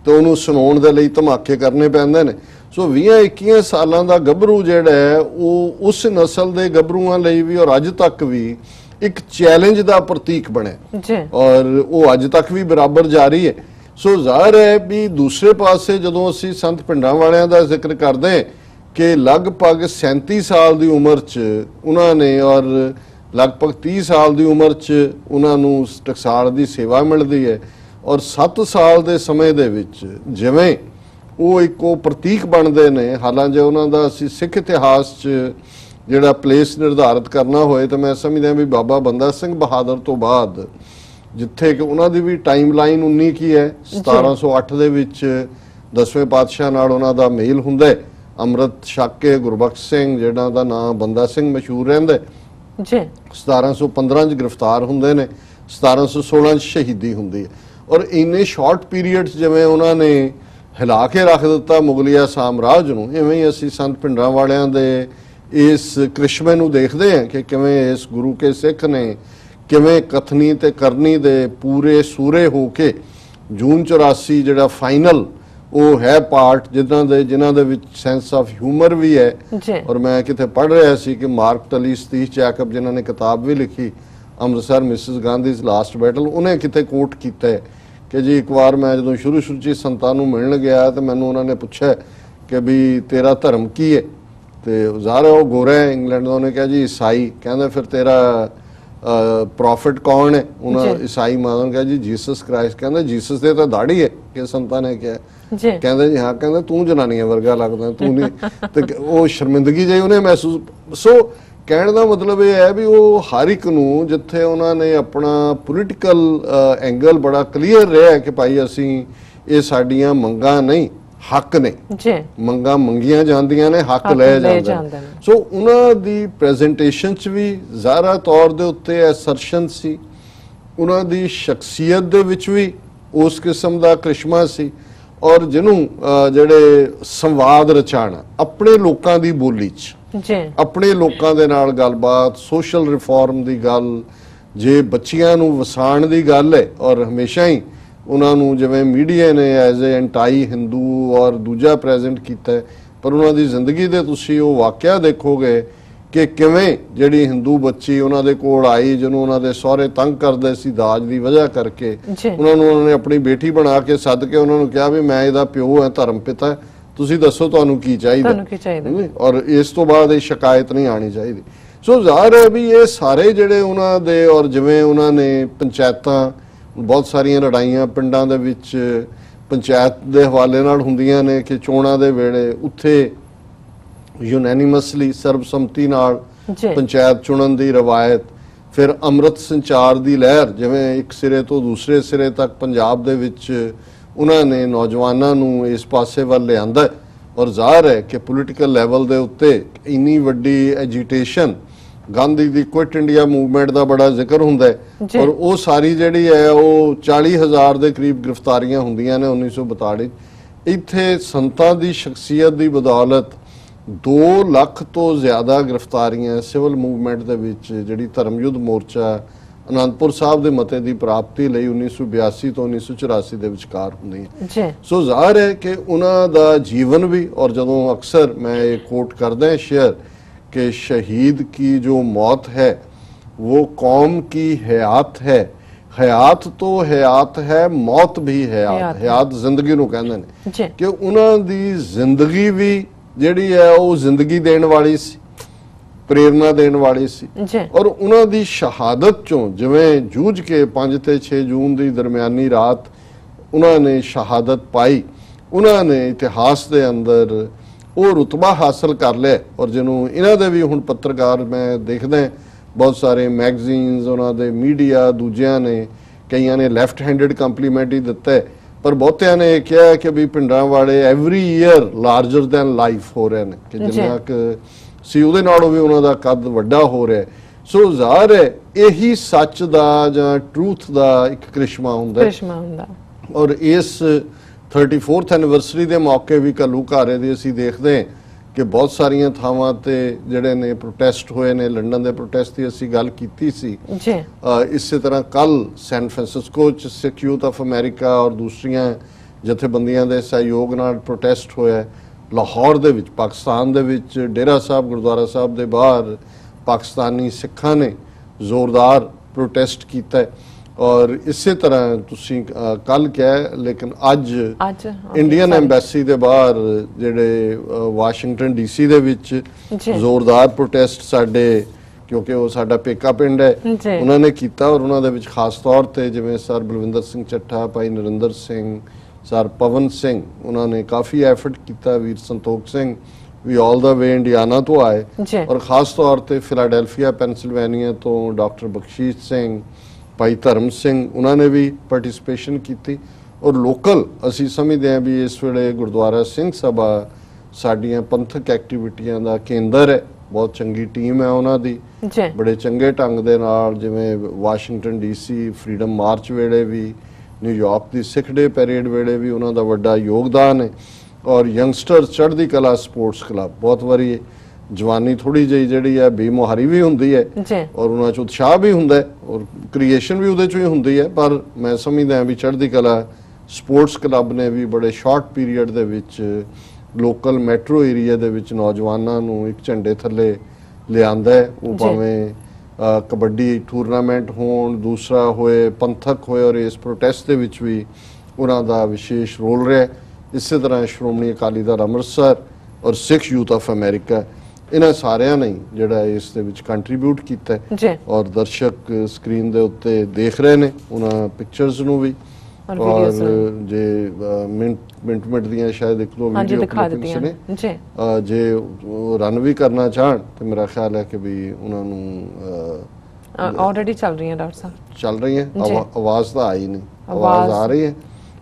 ਤੇ ਉਹਨੂੰ ਸੁਣਾਉਣ ਦੇ ਲਈ ਧਮਾਕੇ ਕਰਨੇ ਪੈਂਦੇ ਨੇ। ਸੋ 20-21 ਸਾਲਾਂ ਦਾ ਗੱਭਰੂ ਜਿਹੜਾ ਹੈ ਉਹ ਉਸ ਨਸਲ ਦੇ ਗੱਭਰੂਆਂ ਲਈ ਵੀ ਔਰ ਅੱਜ ਤੱਕ ਵੀ ਇੱਕ ਚੈਲੰਜ ਦਾ ਪ੍ਰਤੀਕ ਬਣਿਆ ਜੀ, ਔਰ ਉਹ ਅੱਜ ਤੱਕ ਵੀ ਬਰਾਬਰ ਜਾਰੀ ਹੈ। ਸੋ ਜ਼ਾਹਰ ਹੈ ਵੀ ਦੂਸਰੇ ਪਾਸੇ ਜਦੋਂ ਅਸੀਂ ਸੰਤ ਭਿੰਡਰਾਂ ਵਾਲਿਆਂ ਦਾ ਜ਼ਿਕਰ ਕਰਦੇ ਕਿ ਲਗਭਗ 37 ਸਾਲ ਦੀ ਉਮਰ 'ਚ ਉਹਨਾਂ ਨੇ ਔਰ ਲਗਭਗ 30 ਸਾਲ ਦੀ ਉਮਰ 'ਚ ਉਹਨਾਂ ਨੂੰ ਟਕਸਾਲ ਦੀ ਸੇਵਾ ਮਿਲਦੀ ਹੈ ਔਰ 7 ਸਾਲ ਦੇ ਸਮੇਂ ਦੇ ਵਿੱਚ ਜਿਵੇਂ ਉਹ ਇੱਕੋ ਪ੍ਰਤੀਕ ਬਣਦੇ ਨੇ। ਹਾਲਾਂਕਿ ਉਹਨਾਂ ਦਾ ਅਸੀਂ ਸਿੱਖ ਇਤਿਹਾਸ 'ਚ ਜਿਹੜਾ ਪਲੇਸ ਨਿਰਧਾਰਿਤ ਕਰਨਾ ਹੋਏ ਤਾਂ ਮੈਂ ਸਮਝਦਾ ਵੀ ਬਾਬਾ ਬੰਦਾ ਸਿੰਘ ਬਹਾਦਰ ਤੋਂ ਬਾਅਦ ਜਿੱਥੇ ਕਿ ਉਹਨਾਂ ਦੀ ਵੀ ਟਾਈਮ ਲਾਈਨ 19 ਕੀ ਹੈ, 1708 ਦੇ ਵਿੱਚ 10ਵੇਂ ਪਾਤਸ਼ਾਹ ਨਾਲ ਉਹਨਾਂ ਦਾ ਮੇਲ ਹੁੰਦਾ ਹੈ। ਅੰਮ੍ਰਿਤ ਛਕ ਕੇ ਗੁਰਬਖਸ਼ ਸਿੰਘ ਜਿਹੜਾ ਦਾ ਨਾਮ ਬੰਦਾ ਸਿੰਘ ਮਸ਼ਹੂਰ ਰਹਿੰਦਾ ਜੀ, 1715 ਚ ਗ੍ਰਿਫਤਾਰ ਹੁੰਦੇ ਨੇ, 1716 ਚ ਸ਼ਹੀਦੀ ਹੁੰਦੀ ਹੈ। ਔਰ ਇੰਨੇ ਸ਼ਾਰਟ ਪੀਰੀਅਡ ਜਿਵੇਂ ਉਹਨਾਂ ਨੇ ਹਿਲਾ ਕੇ ਰੱਖ ਦਿੱਤਾ ਮੁਗਲਿਆ ਸਾਮਰਾਜ ਨੂੰ, ਇਵੇਂ ਹੀ ਅਸੀਂ ਸੰਤ ਭਿੰਡਰਾਂ ਵਾਲਿਆਂ ਦੇ ਇਸ ਕ੍ਰਿਸ਼ਮੇ ਨੂੰ ਦੇਖਦੇ ਹਾਂ ਕਿ ਕਿਵੇਂ ਇਸ ਗੁਰੂ ਕੇ ਸਿੱਖ ਨੇ ਕਿਵੇਂ ਕਥਨੀ ਤੇ ਕਰਨੀ ਦੇ ਪੂਰੇ ਸੂਰੇ ਹੋ ਕੇ ਜੂਨ 84 ਜਿਹੜਾ ਫਾਈਨਲ ਉਹ ਹੈ ਪਾਰਟ ਜਿਨ੍ਹਾਂ ਦੇ ਵਿੱਚ ਸੈਂਸ ਆਫ ਹਿਊਮਰ ਵੀ ਹੈ। ਔਰ ਮੈਂ ਕਿਤੇ ਪੜ੍ਹ ਰਿਹਾ ਸੀ ਕਿ ਮਾਰਕ ਟਲੀ, ਸਤੀਸ਼ ਜੈਕਬ ਜਿਨ੍ਹਾਂ ਨੇ ਕਿਤਾਬ ਵੀ ਲਿਖੀ ਅੰਮ੍ਰਿਤਸਰ ਮਿਸਿਸ ਗਾਂਧੀਜ਼ ਲਾਸਟ ਬੈਟਲ, ਉਹਨੇ ਕਿਤੇ ਕੋਟ ਕੀਤਾ ਹੈ ਕਿ ਜੀ ਇੱਕ ਵਾਰ ਮੈਂ ਜਦੋਂ ਸ਼ੁਰੂ 'ਚ ਸੰਤਾਂ ਨੂੰ ਮਿਲਣ ਗਿਆ ਤੇ ਮੈਨੂੰ ਉਹਨਾਂ ਨੇ ਪੁੱਛਿਆ ਕਿ ਵੀ ਤੇਰਾ ਧਰਮ ਕੀ ਹੈ, ਤੇ ਜ਼ਾਹਰ ਹੈ ਉਹ ਗੋਰਾ ਹੈ ਇੰਗਲੈਂਡ ਦਾ, ਉਹਨੇ ਕਿਹਾ ਜੀ ਈਸਾਈ। ਕਹਿੰਦਾ ਫਿਰ ਤੇਰਾ ਪ੍ਰੋਫਿਟ ਕੌਣ ਹੈ? ਉਹਨਾਂ ਈਸਾਈ ਮਾਨੋ ਨੇ ਕਿਹਾ ਜੀ ਜੀਸਸ ਕ੍ਰਾਈਸਟ। ਕਹਿੰਦਾ ਜੀਸਸ ਦੇ ਤਾਂ ਦਾੜੀ ਹੈ ਕਿ ਸੰਤਾਂ ਨੇ ਕਿਹਾ। ਕਹਿੰਦਾ ਜੀ ਹਾਂ। ਕਹਿੰਦਾ ਤੂੰ ਜਨਾਨੀਆਂ ਵਰਗਾ ਲੱਗਦਾ, ਤੂੰ ਨਹੀਂ। ਤੇ ਉਹ ਸ਼ਰਮਿੰਦਗੀ ਜਿਹੀ ਉਹਨੇ ਮਹਿਸੂਸ। ਸੋ ਕਹਿਣ ਦਾ ਮਤਲਬ ਇਹ ਹੈ ਵੀ ਉਹ ਹਰ ਇੱਕ ਨੂੰ ਜਿੱਥੇ ਉਹਨਾਂ ਨੇ ਆਪਣਾ ਪੋਲੀਟੀਕਲ ਐਂਗਲ ਬੜਾ ਕਲੀਅਰ ਰਿਹਾ ਕਿ ਭਾਈ ਅਸੀਂ ਇਹ ਸਾਡੀਆਂ ਮੰਗਾਂ ਨਹੀਂ ਹੱਕ ਨੇ, ਮੰਗਾਂ ਮੰਗੀਆਂ ਜਾਂਦੀਆਂ ਨੇ, ਹੱਕ ਲਏ ਜਾਂਦੇ ਨੇ। ਸੋ ਉਹਨਾਂ ਦੀ ਪ੍ਰੈਜੈਂਟੇਸ਼ਨ 'ਚ ਵੀ ਜ਼ਾਹਰਾ ਤੌਰ ਦੇ ਉੱਤੇ ਐਸਰਸ਼ਨ ਸੀ, ਉਹਨਾਂ ਦੀ ਸ਼ਖਸੀਅਤ ਦੇ ਵਿੱਚ ਵੀ ਉਸ ਕਿਸਮ ਦਾ ਕ੍ਰਿਸ਼ਮਾ ਸੀ। ਔਰ ਜਿਹਨੂੰ ਜਿਹੜੇ ਸੰਵਾਦ ਰਚਾਣਾ ਆਪਣੇ ਲੋਕਾਂ ਦੀ ਬੋਲੀ 'ਚ, ਆਪਣੇ ਲੋਕਾਂ ਦੇ ਨਾਲ ਗੱਲਬਾਤ, ਸੋਸ਼ਲ ਰਿਫਾਰਮ ਦੀ ਗੱਲ, ਜੇ ਬੱਚਿਆਂ ਨੂੰ ਵਸਾਉਣ ਦੀ ਗੱਲ ਹੈ ਔਰ ਹਮੇਸ਼ਾ ਹੀ ਉਹਨਾਂ ਨੂੰ ਜਿਵੇਂ ਮੀਡੀਆ ਨੇ ਐਜ਼ ਏ ਐਂਟਾਈ ਹਿੰਦੂ ਔਰ ਦੂਜਾ ਪ੍ਰੈਜ਼ੈਂਟ ਕੀਤਾ ਹੈ, ਪਰ ਉਹਨਾਂ ਦੀ ਜ਼ਿੰਦਗੀ ਦੇ ਤੁਸੀਂ ਉਹ ਵਾਕਿਆ ਦੇਖੋਗੇ ਕਿ ਕਿਵੇਂ ਜਿਹੜੀ ਹਿੰਦੂ ਬੱਚੀ ਉਹਨਾਂ ਦੇ ਕੋਲ ਆਈ ਜਿਹਨੂੰ ਉਹਨਾਂ ਦੇ ਸਹੁਰੇ ਤੰਗ ਕਰਦੇ ਸੀ ਦਾਜ ਦੀ ਵਜ੍ਹਾ ਕਰਕੇ, ਉਹਨਾਂ ਨੇ ਆਪਣੀ ਬੇਟੀ ਬਣਾ ਕੇ ਸੱਦ ਕੇ ਉਹਨਾਂ ਨੂੰ ਕਿਹਾ ਵੀ ਮੈਂ ਇਹਦਾ ਪਿਓ ਹਾਂ, ਧਰਮ ਪਿਤਾ, ਤੁਸੀਂ ਦੱਸੋ ਤੁਹਾਨੂੰ ਕੀ ਚਾਹੀਦਾ। ਔਰ ਇਸ ਤੋਂ ਬਾਅਦ ਇਹ ਸ਼ਿਕਾਇਤ ਨਹੀਂ ਆਣੀ ਚਾਹੀਦੀ। ਸੋ ਜ਼ਾਹਰ ਹੈ ਵੀ ਇਹ ਸਾਰੇ ਜਿਹੜੇ ਉਹਨਾਂ ਦੇ ਔਰ ਜਿਵੇਂ ਉਹਨਾਂ ਨੇ ਪੰਚਾਇਤਾਂ, ਬਹੁਤ ਸਾਰੀਆਂ ਲੜਾਈਆਂ ਪਿੰਡਾਂ ਦੇ ਵਿੱਚ ਪੰਚਾਇਤ ਦੇ ਹਵਾਲੇ ਨਾਲ ਹੁੰਦੀਆਂ ਨੇ ਕਿ ਚੋਣਾਂ ਦੇ ਵੇਲੇ ਉੱਥੇ ਯੂਨੈਨਿਮਸਲੀ ਸਰਬਸੰਮਤੀ ਨਾਲ ਪੰਚਾਇਤ ਚੁਣਨ ਦੀ ਰਵਾਇਤ, ਫਿਰ ਅੰਮ੍ਰਿਤ ਸੰਚਾਰ ਦੀ ਲਹਿਰ ਜਿਵੇਂ ਇੱਕ ਸਿਰੇ ਤੋਂ ਦੂਸਰੇ ਸਿਰੇ ਤੱਕ ਪੰਜਾਬ ਦੇ ਵਿੱਚ ਉਹਨਾਂ ਨੇ ਨੌਜਵਾਨਾਂ ਨੂੰ ਇਸ ਪਾਸੇ ਵੱਲ ਲਿਆਂਦਾ। ਔਰ ਜ਼ਾਹਰ ਹੈ ਕਿ ਪੋਲੀਟੀਕਲ ਲੈਵਲ ਦੇ ਉੱਤੇ ਇੰਨੀ ਵੱਡੀ ਐਜੀਟੇਸ਼ਨ, ਗਾਂਧੀ ਦੀ ਕੁਇਟ ਇੰਡੀਆ ਮੂਵਮੈਂਟ ਦਾ ਬੜਾ ਜ਼ਿਕਰ ਹੁੰਦਾ ਹੈ ਔਰ ਉਹ ਸਾਰੀ ਜਿਹੜੀ ਹੈ ਉਹ 40,000 ਦੇ ਕਰੀਬ ਗ੍ਰਿਫਤਾਰੀਆਂ ਹੁੰਦੀਆਂ ਨੇ 1942। ਇੱਥੇ ਸੰਤਾਂ ਦੀ ਸ਼ਖਸੀਅਤ ਦੀ ਬਦੌਲਤ 2 ਲੱਖ ਤੋਂ ਜ਼ਿਆਦਾ ਗ੍ਰਿਫਤਾਰੀਆਂ ਸਿਵਲ ਮੂਵਮੈਂਟ ਦੇ ਵਿੱਚ ਜਿਹੜੀ ਧਰਮਯੁੱਧ ਮੋਰਚਾ ਅਨੰਦਪੁਰ ਸਾਹਿਬ ਦੇ ਮਤੇ ਦੀ ਪ੍ਰਾਪਤੀ ਲਈ 1982 ਤੋਂ 1984 ਦੇ ਵਿਚਕਾਰ ਹੁੰਦੀਆਂ। ਸੋ ਜ਼ਾਹਰ ਹੈ ਕਿ ਉਹਨਾਂ ਦਾ ਜੀਵਨ ਵੀ, ਔਰ ਜਦੋਂ ਅਕਸਰ ਮੈਂ ਇਹ ਕੋਟ ਕਰਦਾ ਸ਼ੇਅਰ कि शहीद की जो मौत है वो कौम की हयात है, हयात तो हयात है, मौत भी हयात, हयात जिंदगी नूं कहंदे ने कि उन्हां दी जिंदगी भी जिहड़ी है वो जिंदगी देण वाली सी, प्रेरणा देण वाली सी। और उन्हां दी शहादत चों जिवें जूझ के 5 ते 6 जून दी दरमियानी रात उन्हां ने शहादत पाई, उन्हां ने इतिहास दे अंदर ਉਹ ਰੁਤਬਾ ਹਾਸਲ ਕਰ ਲਿਆ। ਔਰ ਜਿਹਨੂੰ ਇਹਨਾਂ ਦੇ ਵੀ ਹੁਣ ਪੱਤਰਕਾਰ ਮੈਂ ਦੇਖਦਾ ਬਹੁਤ ਸਾਰੇ ਮੈਗਜ਼ੀਨਸ, ਉਹਨਾਂ ਦੇ ਮੀਡੀਆ ਦੂਜਿਆਂ ਨੇ, ਕਈਆਂ ਨੇ ਲੈਫਟ ਹੈਂਡਡ ਕੰਪਲੀਮੈਂਟ ਹੀ ਦਿੱਤਾ, ਪਰ ਬਹੁਤਿਆਂ ਨੇ ਇਹ ਕਿਹਾ ਕਿ ਵੀ ਭਿੰਡਰਾਂ ਵਾਲੇ every year larger than life ਹੋ ਰਹੇ ਨੇ, ਕਿ ਜਿੰਨਾ ਕੁ ਸੀ ਉਹਦੇ ਨਾਲੋਂ ਵੀ ਉਹਨਾਂ ਦਾ ਕੱਦ ਵੱਡਾ ਹੋ ਰਿਹਾ। ਸੋ ਜ਼ਾਹਰ ਹੈ ਇਹੀ ਸੱਚ ਦਾ ਜਾਂ ਟਰੂਥ ਦਾ ਇੱਕ ਕ੍ਰਿਸ਼ਮਾ ਹੁੰਦਾ। ਔਰ ਇਸ 34th ਐਨੀਵਰਸਰੀ ਦੇ ਮੌਕੇ ਵੀ ਘੱਲੂਘਾਰੇ ਦੇ ਅਸੀਂ ਦੇਖਦੇ ਹਾਂ ਕਿ ਬਹੁਤ ਸਾਰੀਆਂ ਥਾਵਾਂ ਤੇ ਜਿਹੜੇ ਨੇ ਪ੍ਰੋਟੈਸਟ ਹੋਏ ਨੇ। ਲੰਡਨ ਦੇ ਪ੍ਰੋਟੈਸਟ ਦੀ ਅਸੀਂ ਗੱਲ ਕੀਤੀ ਸੀ ਜੀ। ਇਸੇ ਤਰ੍ਹਾਂ ਕੱਲ ਸੈਨ ਫਰਾਂਸਿਸਕੋ ਚ ਸਿੱਖ ਯੂਥ ਆਫ ਅਮਰੀਕਾ ਔਰ ਦੂਸਰੀਆਂ ਜਥੇਬੰਦੀਆਂ ਦੇ ਸਹਿਯੋਗ ਨਾਲ ਪ੍ਰੋਟੈਸਟ ਹੋਇਆ। ਲਾਹੌਰ ਦੇ ਵਿੱਚ, ਪਾਕਿਸਤਾਨ ਦੇ ਵਿੱਚ ਡੇਰਾ ਸਾਹਿਬ ਗੁਰਦੁਆਰਾ ਸਾਹਿਬ ਦੇ ਬਾਹਰ ਪਾਕਿਸਤਾਨੀ ਸਿੱਖਾਂ ਨੇ ਜ਼ੋਰਦਾਰ ਪ੍ਰੋਟੈਸਟ ਕੀਤਾ। ਔਰ ਇਸੇ ਤਰ੍ਹਾਂ ਤੁਸੀਂ ਕੱਲ ਕਿਹਾ, ਲੇਕਿਨ ਅੱਜ ਇੰਡੀਅਨ ਐਮਬੈਸੀ ਦੇ ਬਾਹਰ ਜਿਹੜੇ ਵਾਸ਼ਿੰਗਟਨ ਡੀਸੀ ਦੇ ਵਿੱਚ ਜ਼ੋਰਦਾਰ ਪ੍ਰੋਟੈਸਟ ਸਾਡੇ, ਕਿਉਂਕਿ ਉਹ ਸਾਡਾ ਪੇਕਾ ਪਿੰਡ ਹੈ, ਉਹਨਾਂ ਨੇ ਕੀਤਾ। ਔਰ ਉਹਨਾਂ ਦੇ ਵਿੱਚ ਖਾਸ ਤੌਰ ਤੇ ਜਿਵੇਂ ਸਰ ਬਲਵਿੰਦਰ ਸਿੰਘ ਚੱਠਾ, ਭਾਈ ਨਰਿੰਦਰ ਸਿੰਘ, ਸਰ ਪਵਨ ਸਿੰਘ, ਉਹਨਾਂ ਨੇ ਕਾਫੀ ਐਫਰਟ ਕੀਤਾ। ਵੀਰ ਸੰਤੋਖ ਸਿੰਘ ਵੀ ਆਲ ਦਾ ਵੇ ਇੰਡੀਆਨਾ ਤੋਂ ਆਏ। ਔਰ ਖਾਸ ਤੌਰ ਤੇ ਫਿਲਾਡੈਲਫੀਆ ਪੈਨਸਿਲਵੇਨੀਆ ਤੋਂ ਡਾਕਟਰ ਬਖਸ਼ੀਸ਼ ਸਿੰਘ, ਭਾਈ ਧਰਮ ਸਿੰਘ, ਉਹਨਾਂ ਨੇ ਵੀ ਪਾਰਟਿਸਿਪੇਸ਼ਨ ਕੀਤੀ। ਔਰ ਲੋਕਲ ਅਸੀਂ ਸਮਝਦੇ ਹਾਂ ਵੀ ਇਸ ਵੇਲੇ ਗੁਰਦੁਆਰਾ ਸਿੰਘ ਸਭਾ ਸਾਡੀਆਂ ਪੰਥਕ ਐਕਟੀਵਿਟੀਆਂ ਦਾ ਕੇਂਦਰ ਹੈ। ਬਹੁਤ ਚੰਗੀ ਟੀਮ ਹੈ ਉਹਨਾਂ ਦੀ, ਬੜੇ ਚੰਗੇ ਢੰਗ ਦੇ ਨਾਲ, ਜਿਵੇਂ ਵਾਸ਼ਿੰਗਟਨ ਡੀਸੀ ਫਰੀडम ਮਾਰਚ ਵੇਲੇ ਵੀ, ਨਿਊਯਾਰਕ ਦੀ ਸਿੱਖ ਡੇ ਪੈਰੇਡ ਵੇਲੇ ਵੀ ਉਹਨਾਂ ਦਾ ਵੱਡਾ ਯੋਗਦਾਨ ਹੈ। ਔਰ ਯੰਗਸਟਰ ਚੜ੍ਹਦੀ ਕਲਾ ਸਪੋਰਟਸ ਕਲੱਬ, ਬਹੁਤ ਵਾਰੀ ਜਵਾਨੀ ਥੋੜੀ ਜਿਹੀ ਜਿਹੜੀ ਹੈ ਬੇਮੁਹਾਰੀ ਵੀ ਹੁੰਦੀ ਹੈ ਔਰ ਉਹਨਾਂ 'ਚ ਉਤਸ਼ਾਹ ਵੀ ਹੁੰਦਾ ਹੈ ਔਰ ਕ੍ਰੀਏਸ਼ਨ ਵੀ ਉਹਦੇ 'ਚੋਂ ਹੀ ਹੁੰਦੀ ਹੈ। ਪਰ ਮੈਂ ਸਮਝਦਾ ਵੀ ਚੜ੍ਹਦੀ ਕਲਾ ਸਪੋਰਟਸ ਕਲੱਬ ਨੇ ਵੀ ਬੜੇ ਸ਼ਾਰਟ ਪੀਰੀਅਡ ਦੇ ਵਿੱਚ ਲੋਕਲ ਮੈਟਰੋ ਏਰੀਆ ਦੇ ਵਿੱਚ ਨੌਜਵਾਨਾਂ ਨੂੰ ਇੱਕ ਝੰਡੇ ਥੱਲੇ ਲਿਆਂਦਾ ਹੈ। ਉਹ ਭਾਵੇਂ ਕਬੱਡੀ ਟੂਰਨਾਮੈਂਟ ਹੋਣ, ਦੂਸਰਾ ਹੋਏ, ਪੰਥਕ ਹੋਏ, ਔਰ ਇਸ ਪ੍ਰੋਟੈਸਟ ਦੇ ਵਿੱਚ ਵੀ ਉਹਨਾਂ ਦਾ ਵਿਸ਼ੇਸ਼ ਰੋਲ ਰਿਹਾ। ਇਸੇ ਤਰ੍ਹਾਂ ਸ਼੍ਰੋਮਣੀ ਅਕਾਲੀ ਦਲ ਅੰਮ੍ਰਿਤਸਰ ਔਰ ਸਿੱਖ ਯੂਥ ਆਫ ਅਮਰੀਕਾ, ਇਹਨਾਂ ਸਾਰਿਆਂ ਨੇ ਜਿਹੜਾ ਇਸ ਦੇ ਵਿੱਚ ਕੰਟਰੀਬਿਊਟ ਕੀਤਾ ਹੈ। ਔਰ ਦਰਸ਼ਕ ਸਕਰੀਨ ਦੇ ਉੱਤੇ ਦੇਖ ਰਹੇ ਨੇ ਉਹਨਾਂ ਪਿਕਚਰਸ ਨੂੰ ਵੀ। ਔਰ ਜੇ ਮਿੰਟ ਦੀਆਂ ਸ਼ਾਇਦ ਇੱਕ ਦੋ ਵੀਡੀਓ ਕਲਿੱਪਿੰਗਸ ਨੇ, ਜੇ ਰਨ ਵੀ ਕਰਨਾ ਚਾਹਣ ਤੇ ਮੇਰਾ ਖਿਆਲ ਹੈ ਕਿ ਵੀ ਉਹਨਾਂ ਨੂੰ ਆਲਰੇਡੀ ਚੱਲ ਰਹੀਆਂ ਡਾਕਟਰ ਸਾਹਿਬ, ਚੱਲ ਰਹੀਆਂ। ਆਵਾਜ਼ ਤਾਂ ਆਈ ਨਹੀਂ, ਆਵਾਜ਼ ਆ ਰਹੀ ਹੈ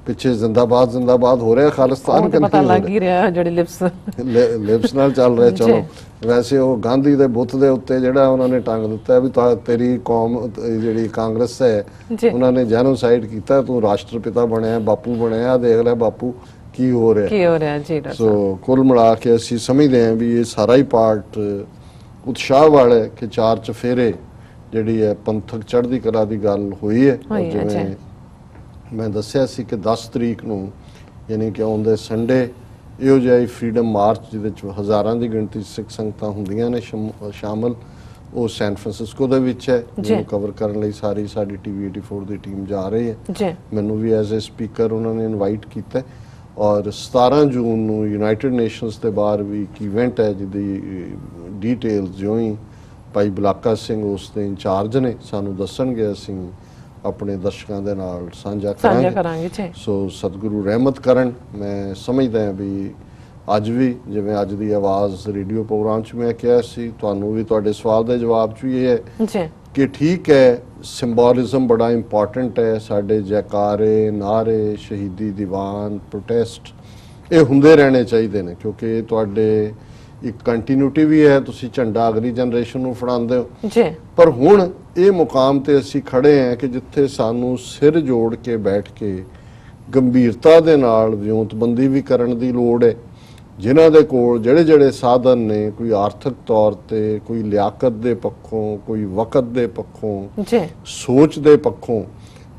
ਪਿੱਛੇ, ਜ਼ਿੰਦਾਬਾਦ ਜ਼ਿੰਦਾਬਾਦ ਹੋ ਰਿਹਾ ਖਾਲਿਸਤਾਨ, ਪਤਾ ਲੱਗ ਹੀ ਰਿਹਾ ਜਿਹੜੇ ਲਿਪਸ ਨਾਲ ਚੱਲ ਰਿਹਾ। ਚਲੋ, ਵੈਸੇ ਉਹ ਗਾਂਧੀ ਦੇ ਬੁੱਤ ਦੇ ਉੱਤੇ ਜਿਹੜਾ ਉਹਨਾਂ ਨੇ ਟੰਗ ਦਿੱਤਾ ਵੀ ਤੇਰੀ ਕੌਮ ਜਿਹੜੀ ਕਾਂਗਰਸ ਹੈ ਉਹਨਾਂ ਨੇ ਜੈਨੋਸਾਈਡ ਕੀਤਾ, ਤੂੰ ਰਾਸ਼ਟਰਪਿਤਾ ਬਣਿਆ, ਬਾਪੂ ਬਣਿਆ, ਦੇਖ ਲੈ ਬਾਪੂ ਕੀ ਹੋ ਰਿਹਾ ਜੀ। ਸੋ ਕੁੱਲ ਮਿਲਾ ਕੇ ਅਸੀਂ ਸਮਝਦੇ ਹਾਂ ਵੀ ਇਹ ਸਾਰਾ ਹੀ ਪਾਰਟ ਉਤਸ਼ਾਹ ਵਾਲਾ ਕਿ ਚਾਰ ਚਫੇਰੇ ਜਿਹੜੀ ਹੈ ਪੰਥਕ ਚੜ੍ਹਦੀ ਕਲਾ ਦੀ ਗੱਲ ਹੋਈ ਹੈ। ਜਿਵੇਂ ਮੈਂ ਦੱਸਿਆ ਸੀ ਕਿ 10 ਤਰੀਕ ਨੂੰ ਯਾਨੀ ਕਿ ਆਉਂਦੇ ਸੰਡੇ ਇਹੋ ਜਿਹਾ ਫਰੀडम ਮਾਰਚ ਜਿਹਦੇ 'ਚ ਹਜ਼ਾਰਾਂ ਦੀ ਗਿਣਤੀ ਸਿੱਖ ਸੰਗਤਾਂ ਹੁੰਦੀਆਂ ਨੇ ਸ਼ਾਮਲ, ਉਹ ਸੈਨ ਫਰਾਂਸਿਸਕੋ ਦੇ ਵਿੱਚ ਹੈ, ਜਿਹਨੂੰ ਕਵਰ ਕਰਨ ਲਈ ਸਾਰੀ ਸਾਡੀ TV 84 ਦੀ ਟੀਮ ਜਾ ਰਹੀ ਹੈ। ਮੈਨੂੰ ਵੀ ਐਜ਼ ਅ ਸਪੀਕਰ ਉਹਨਾਂ ਨੇ ਇਨਵਾਈਟ ਕੀਤਾ। ਔਰ 17 ਜੂਨ ਨੂੰ ਯੂਨਾਈਟਿਡ ਨੇਸ਼ਨਸ ਦੇ ਬਾਹਰ ਵੀ ਇੱਕ ਇਵੈਂਟ ਹੈ ਜਿਹਦੀ ਡੀਟੇਲਸ ਜਿਉਂ ਹੀ ਭਾਈ ਬਲਾਕਾ ਸਿੰਘ ਉਸ ਦੇ ਇੰਚਾਰਜ ਨੇ ਸਾਨੂੰ ਦੱਸਣਗੇ, ਅਸੀਂ ਆਪਣੇ ਦਰਸ਼ਕਾਂ ਦੇ ਨਾਲ ਸਾਂਝਾ ਕਰਾਂਗੇ। ਸੋ ਸਤਿਗੁਰੂ ਰਹਿਮਤ ਕਰਨ। ਮੈਂ ਸਮਝਦਾ ਹਾਂ ਵੀ ਅੱਜ ਵੀ ਜਿਵੇਂ ਅੱਜ ਦੀ ਆਵਾਜ਼ ਰੇਡੀਓ ਪ੍ਰੋਗਰਾਮ 'ਚ ਮੈਂ ਕਿਹਾ ਸੀ, ਤੁਹਾਨੂੰ ਵੀ ਤੁਹਾਡੇ ਸਵਾਲ ਦੇ ਜਵਾਬ 'ਚ ਵੀ ਇਹ ਹੈ ਕਿ ਠੀਕ ਹੈ, ਸਿੰਬੋਲਿਜ਼ਮ ਬੜਾ ਇੰਪੋਰਟੈਂਟ ਹੈ। ਸਾਡੇ ਜੈਕਾਰੇ, ਨਾਰੇ, ਸ਼ਹੀਦੀ ਦੀਵਾਨ, ਪ੍ਰੋਟੈਸਟ ਇਹ ਹੁੰਦੇ ਰਹਿਣੇ ਚਾਹੀਦੇ ਨੇ, ਕਿਉਂਕਿ ਤੁਹਾਡੇ ਇੱਕ ਕੰਟੀਨਿਊਟੀ ਵੀ ਹੈ, ਤੁਸੀਂ ਝੰਡਾ ਅਗਲੀ ਜਨਰੇਸ਼ਨ ਨੂੰ ਫੜਾਉਂਦੇ ਹੋ। ਪਰ ਹੁਣ ਇਹ ਮੁਕਾਮ ਤੇ ਅਸੀਂ ਖੜੇ ਹਾਂ ਕਿ ਜਿੱਥੇ ਸਾਨੂੰ ਸਿਰ ਜੋੜ ਕੇ ਬੈਠ ਕੇ ਗੰਭੀਰਤਾ ਦੇ ਨਾਲ ਵਿਉਂਤਬੰਦੀ ਵੀ ਕਰਨ ਦੀ ਲੋੜ ਹੈ। ਜਿਨ੍ਹਾਂ ਦੇ ਕੋਲ ਜਿਹੜੇ ਸਾਧਨ ਨੇ, ਕੋਈ ਆਰਥਿਕ ਤੌਰ ਤੇ, ਕੋਈ ਲਿਆਕਤ ਦੇ ਪੱਖੋਂ, ਕੋਈ ਵਕਤ ਦੇ ਪੱਖੋਂ, ਸੋਚ ਦੇ ਪੱਖੋਂ,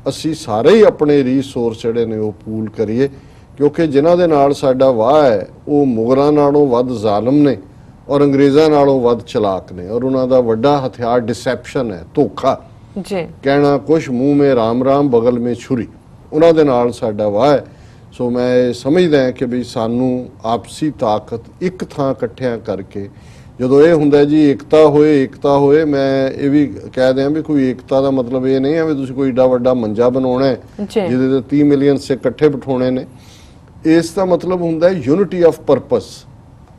ਅਸੀਂ ਸਾਰੇ ਹੀ ਆਪਣੇ ਰੀਸੋਰਸ ਜਿਹੜੇ ਨੇ ਉਹ ਪੂਲ ਕਰੀਏ, ਕਿਉਂਕਿ ਜਿਨ੍ਹਾਂ ਦੇ ਨਾਲ ਸਾਡਾ ਵਾਹ ਹੈ ਉਹ ਮੁਗਲਾਂ ਨਾਲੋਂ ਵੱਧ ਜ਼ਾਲਮ ਨੇ ਔਰ ਅੰਗਰੇਜ਼ਾਂ ਨਾਲੋਂ ਵੱਧ ਚਲਾਕ ਨੇ। ਔਰ ਉਹਨਾਂ ਦਾ ਵੱਡਾ ਹਥਿਆਰ ਡਿਸੈਪਸ਼ਨ ਹੈ, ਧੋਖਾ, ਕਹਿਣਾ ਕੁਛ ਮੂੰਹ ਮੇ ਰਾਮ ਰਾਮ ਬਗਲ ਮੇ ਛੁਰੀ, ਉਹਨਾਂ ਦੇ ਨਾਲ ਸਾਡਾ ਵਾਹ ਹੈ। ਸੋ ਮੈਂ ਸਮਝਦਾ ਹਾਂ ਕਿ ਵੀ ਸਾਨੂੰ ਆਪਸੀ ਤਾਕਤ ਇੱਕ ਥਾਂ ਇਕੱਠਿਆਂ ਕਰਕੇ, ਜਦੋਂ ਇਹ ਹੁੰਦਾ ਜੀ ਏਕਤਾ ਹੋਏ, ਮੈਂ ਇਹ ਵੀ ਕਹਿ ਦਿਆਂ ਵੀ ਕੋਈ ਏਕਤਾ ਦਾ ਮਤਲਬ ਇਹ ਨਹੀਂ ਹੈ ਵੀ ਤੁਸੀਂ ਕੋਈ ਏਡਾ ਵੱਡਾ ਮੰਜਾ ਬਣਾਉਣਾ ਹੈ ਜਿਹਦੇ ਤੇ 30 ਮਿਲੀਅਨ ਸੇ ਇਕੱਠੇ ਬਿਠਾਉਣੇ ਨੇ। ਇਸ ਦਾ ਮਤਲਬ ਹੁੰਦਾ ਹੈ ਯੂਨਿਟੀ ਆਫ ਪਰਪਸ।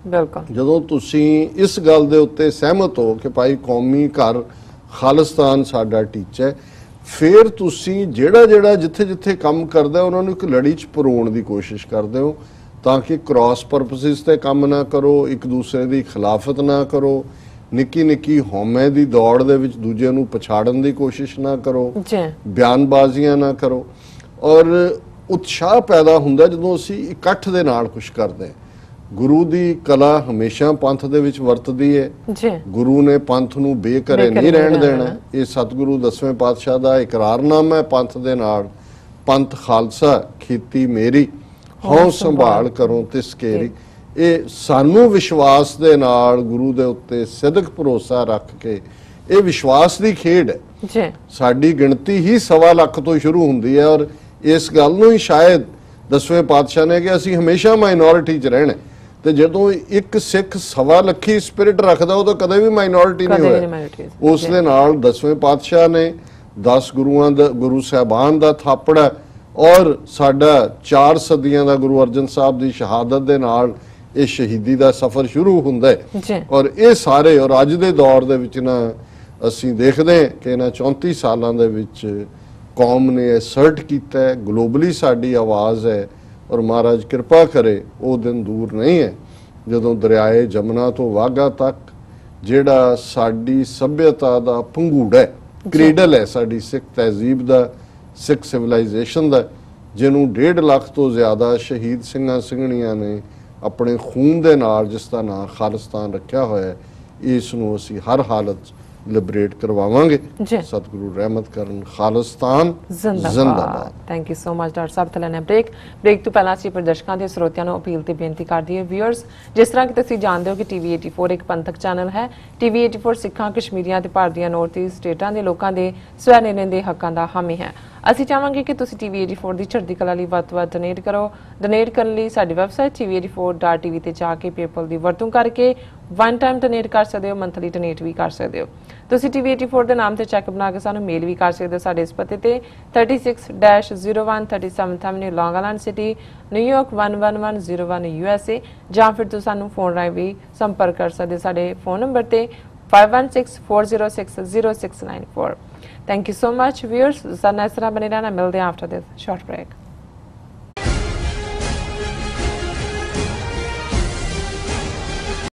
ਬਿਲਕੁਲ, ਜਦੋਂ ਤੁਸੀਂ ਇਸ ਗੱਲ ਦੇ ਉੱਤੇ ਸਹਿਮਤ ਹੋ ਕਿ ਭਾਈ ਕੌਮੀ ਘਰ ਖਾਲਿਸਤਾਨ ਸਾਡਾ ਟੀਚਾ ਹੈ, ਫਿਰ ਤੁਸੀਂ ਜਿਹੜਾ ਜਿੱਥੇ ਕੰਮ ਕਰਦਾ ਉਹਨਾਂ ਨੂੰ ਇੱਕ ਲੜੀ 'ਚ ਪਰੋਣ ਦੀ ਕੋਸ਼ਿਸ਼ ਕਰਦੇ ਹੋ, ਤਾਂ ਕਿ ਕ੍ਰਾਸ ਪਰਪਸਿਸ ਤੇ ਕੰਮ ਨਾ ਕਰੋ, ਇੱਕ ਦੂਸਰੇ ਦੀ ਖਿਲਾਫਤ ਨਾ ਕਰੋ, ਨਿੱਕੀ ਹਉਮੈ ਦੀ ਦੌੜ ਦੇ ਵਿੱਚ ਦੂਜੇ ਨੂੰ ਪਛਾੜਨ ਦੀ ਕੋਸ਼ਿਸ਼ ਨਾ ਕਰੋ, ਬਿਆਨਬਾਜ਼ੀਆਂ ਨਾ ਕਰੋ। ਔਰ ਉਤਸ਼ਾਹ ਪੈਦਾ ਹੁੰਦਾ ਜਦੋਂ ਅਸੀਂ ਇਕੱਠ ਦੇ ਨਾਲ ਕੁਝ ਕਰਦੇ ਹਾਂ। ਗੁਰੂ ਦੀ ਕਲਾ ਹਮੇਸ਼ਾ ਪੰਥ ਦੇ ਵਿੱਚ ਵਰਤਦੀ ਹੈ ਜੀ। ਗੁਰੂ ਨੇ ਪੰਥ ਨੂੰ ਬੇਘਰੇ ਨਹੀਂ ਰਹਿਣ ਦੇਣਾ। ਇਹ ਸਤਿਗੁਰੂ 10ਵੇਂ ਪਾਤਸ਼ਾਹ ਦਾ ਇਕਰਾਰਨਾਮਾ ਹੈ ਪੰਥ ਦੇ ਨਾਲ। ਪੰਥ ਖਾਲਸਾ ਖੇਤੀ ਮੇਰੀ, ਹਉ ਸੰਭਾਲ ਕਰੋ ਤਿਸ ਕੇਰੀ। ਇਹ ਸਾਨੂੰ ਵਿਸ਼ਵਾਸ ਦੇ ਨਾਲ ਗੁਰੂ ਦੇ ਉੱਤੇ ਸਿਦਕ ਭਰੋਸਾ ਰੱਖ ਕੇ, ਇਹ ਵਿਸ਼ਵਾਸ ਦੀ ਖੇਡ ਹੈ ਜੀ। ਸਾਡੀ ਗਿਣਤੀ ਹੀ 1.25 ਲੱਖ ਤੋਂ ਸ਼ੁਰੂ ਹੁੰਦੀ ਹੈ ਔਰ ਇਸ ਗੱਲ ਨੂੰ ਹੀ ਸ਼ਾਇਦ 10ਵੇਂ ਪਾਤਸ਼ਾਹ ਨੇ ਕਿ ਅਸੀਂ ਹਮੇਸ਼ਾ ਮਾਈਨੋਰਿਟੀ 'ਚ ਰਹਿਣਾ। ਤੇ ਜਦੋਂ ਇੱਕ ਸਿੱਖ 1.25 ਲੱਖੀ ਸਪਿਰਿਟ ਰੱਖਦਾ ਉਹ ਤਾਂ ਕਦੇ ਵੀ ਮਾਈਨੋਰਿਟੀ ਨਹੀਂ ਹੋਇਆ। ਉਸ ਦੇ ਨਾਲ 10ਵੇਂ ਪਾਤਸ਼ਾਹ ਨੇ 10 ਗੁਰੂਆਂ ਦਾ, ਗੁਰੂ ਸਾਹਿਬਾਨ ਦਾ ਥਾਪੜਾ ਔਰ ਸਾਡਾ 4 ਸਦੀਆਂ ਦਾ ਗੁਰੂ ਅਰਜਨ ਸਾਹਿਬ ਦੀ ਸ਼ਹਾਦਤ ਦੇ ਨਾਲ ਇਹ ਸ਼ਹੀਦੀ ਦਾ ਸਫ਼ਰ ਸ਼ੁਰੂ ਹੁੰਦਾ ਹੈ। ਔਰ ਇਹ ਸਾਰੇ ਔਰ ਅੱਜ ਦੇ ਦੌਰ ਦੇ ਵਿੱਚ ਨਾ ਅਸੀਂ ਦੇਖਦੇ ਹਾਂ ਕਿ ਇਹਨਾਂ 34 ਸਾਲਾਂ ਦੇ ਵਿੱਚ ਕੌਮ ਨੇ ਐਸਰਟ ਕੀਤਾ ਹੈ, ਗਲੋਬਲੀ ਸਾਡੀ ਆਵਾਜ਼ ਹੈ। ਔਰ ਮਹਾਰਾਜ ਕਿਰਪਾ ਕਰੇ ਉਹ ਦਿਨ ਦੂਰ ਨਹੀਂ ਹੈ ਜਦੋਂ ਦਰਿਆਏ ਜਮਨਾ ਤੋਂ ਵਾਘਾ ਤੱਕ ਜਿਹੜਾ ਸਾਡੀ ਸੱਭਿਅਤਾ ਦਾ ਪੰਘੂੜਾ ਹੈ, ਕ੍ਰੇਡਲ ਹੈ ਸਾਡੀ ਸਿੱਖ ਤਹਿਜ਼ੀਬ ਦਾ, ਸਿੱਖ ਸਿਵਲਾਈਜੇਸ਼ਨ ਦਾ, ਜਿਹਨੂੰ 1.5 ਲੱਖ ਤੋਂ ਜ਼ਿਆਦਾ ਸ਼ਹੀਦ ਸਿੰਘਾਂ ਸਿੰਘਣੀਆਂ ਨੇ ਆਪਣੇ ਖੂਨ ਦੇ ਨਾਲ, ਜਿਸ ਦਾ ਨਾਂ ਖਾਲਿਸਤਾਨ ਰੱਖਿਆ ਹੋਇਆ ਹੈ, ਇਸ ਨੂੰ ਅਸੀਂ ਹਰ ਹਾਲਤ 'ਚ ਲਿਬਰੇਟ ਕਰਵਾਵਾਂਗੇ। ਸਤਿਗੁਰੂ ਰਹਿਮਤ ਕਰਨ। ਖਾਲਿਸਤਾਨ ਜ਼ਿੰਦਾਬਾਦ। Thank you so much doctor Sahib. ਤਲਨੇ break ਤੋਂ ਪਹਿਲਾਂ ਅਸੀਂ ਪ੍ਰਦਰਸ਼ਕਾਂ ਦੇ ਸਰੋਤਿਆਂ ਨੂੰ ਅਪੀਲ ਤੇ ਬੇਨਤੀ ਕਰਦੀ ਹੈ ਵਿਊਅਰਸ, ਜਿਸ ਤਰ੍ਹਾਂ ਕਿ ਤੁਸੀਂ ਜਾਣਦੇ ਹੋ ਕਿ ਟੀਵੀ 84 ਇੱਕ ਪੰਥਕ ਚੈਨਲ ਹੈ। ਟੀਵੀ 84 ਸਿੱਖਾਂ, ਕਸ਼ਮੀਰੀਆਂ ਤੇ ਭਾਰਤ ਦੀਆਂ ਨਾਰਥ ਈਸਟ ਸਟੇਟਾਂ ਦੇ ਲੋਕਾਂ ਦੇ ਸਵੈ ਨਿਰਣੇ ਦੇ ਹੱਕਾਂ ਦਾ ਹਾਮੀ ਹੈ। ਅਸੀਂ ਚਾਹਾਂਗੇ ਕਿ ਤੁਸੀਂ ਟੀਵੀ 84 ਦੀ ਚੜ੍ਹਦੀ ਕਲਾ ਲਈ ਵੱਧ ਤੋਂ ਵੱਧ ਡੋਨੇਟ ਕਰੋ। ਡੋਨੇਟ ਕਰਨ ਲਈ ਸਾਡੀ ਵੈਬਸਾਈਟ tv84.tv ਤੇ ਜਾ ਕੇ ਪੇਪਲ ਦੀ ਵਰਤੋਂ ਕਰਕੇ ਵਨ ਟਾਈਮ ਡੋਨੇਟ ਕਰ ਸਕਦੇ ਹੋ, ਮੰਥਲੀ ਡੋਨੇਟ ਵੀ ਕਰ ਸਕਦੇ ਹੋ। ਤੁਸੀਂ ਟੀਵੀ 84 ਦੇ ਨਾਮ ਤੇ ਚੈੱਕ ਬਣਾ ਕੇ ਸਾਨੂੰ ਮੇਲ ਵੀ ਕਰ ਸਕਦੇ ਹੋ ਸਾਡੇ ਇਸ ਪਤੇ ਤੇ 36-01 37th Avenue, Long Island City, New York 11101 USA, ਜਾਂ ਫਿਰ ਤੁਸੀਂ ਸਾਨੂੰ ਫੋਨ ਰਾਹੀਂ ਵੀ ਸੰਪਰਕ ਕਰ ਸਕਦੇ ਸਾਡੇ ਫੋਨ ਨੰਬਰ ਤੇ 5164060694। Thank you so much viewers। Sana Isra bane rehna, milte hain after this short break।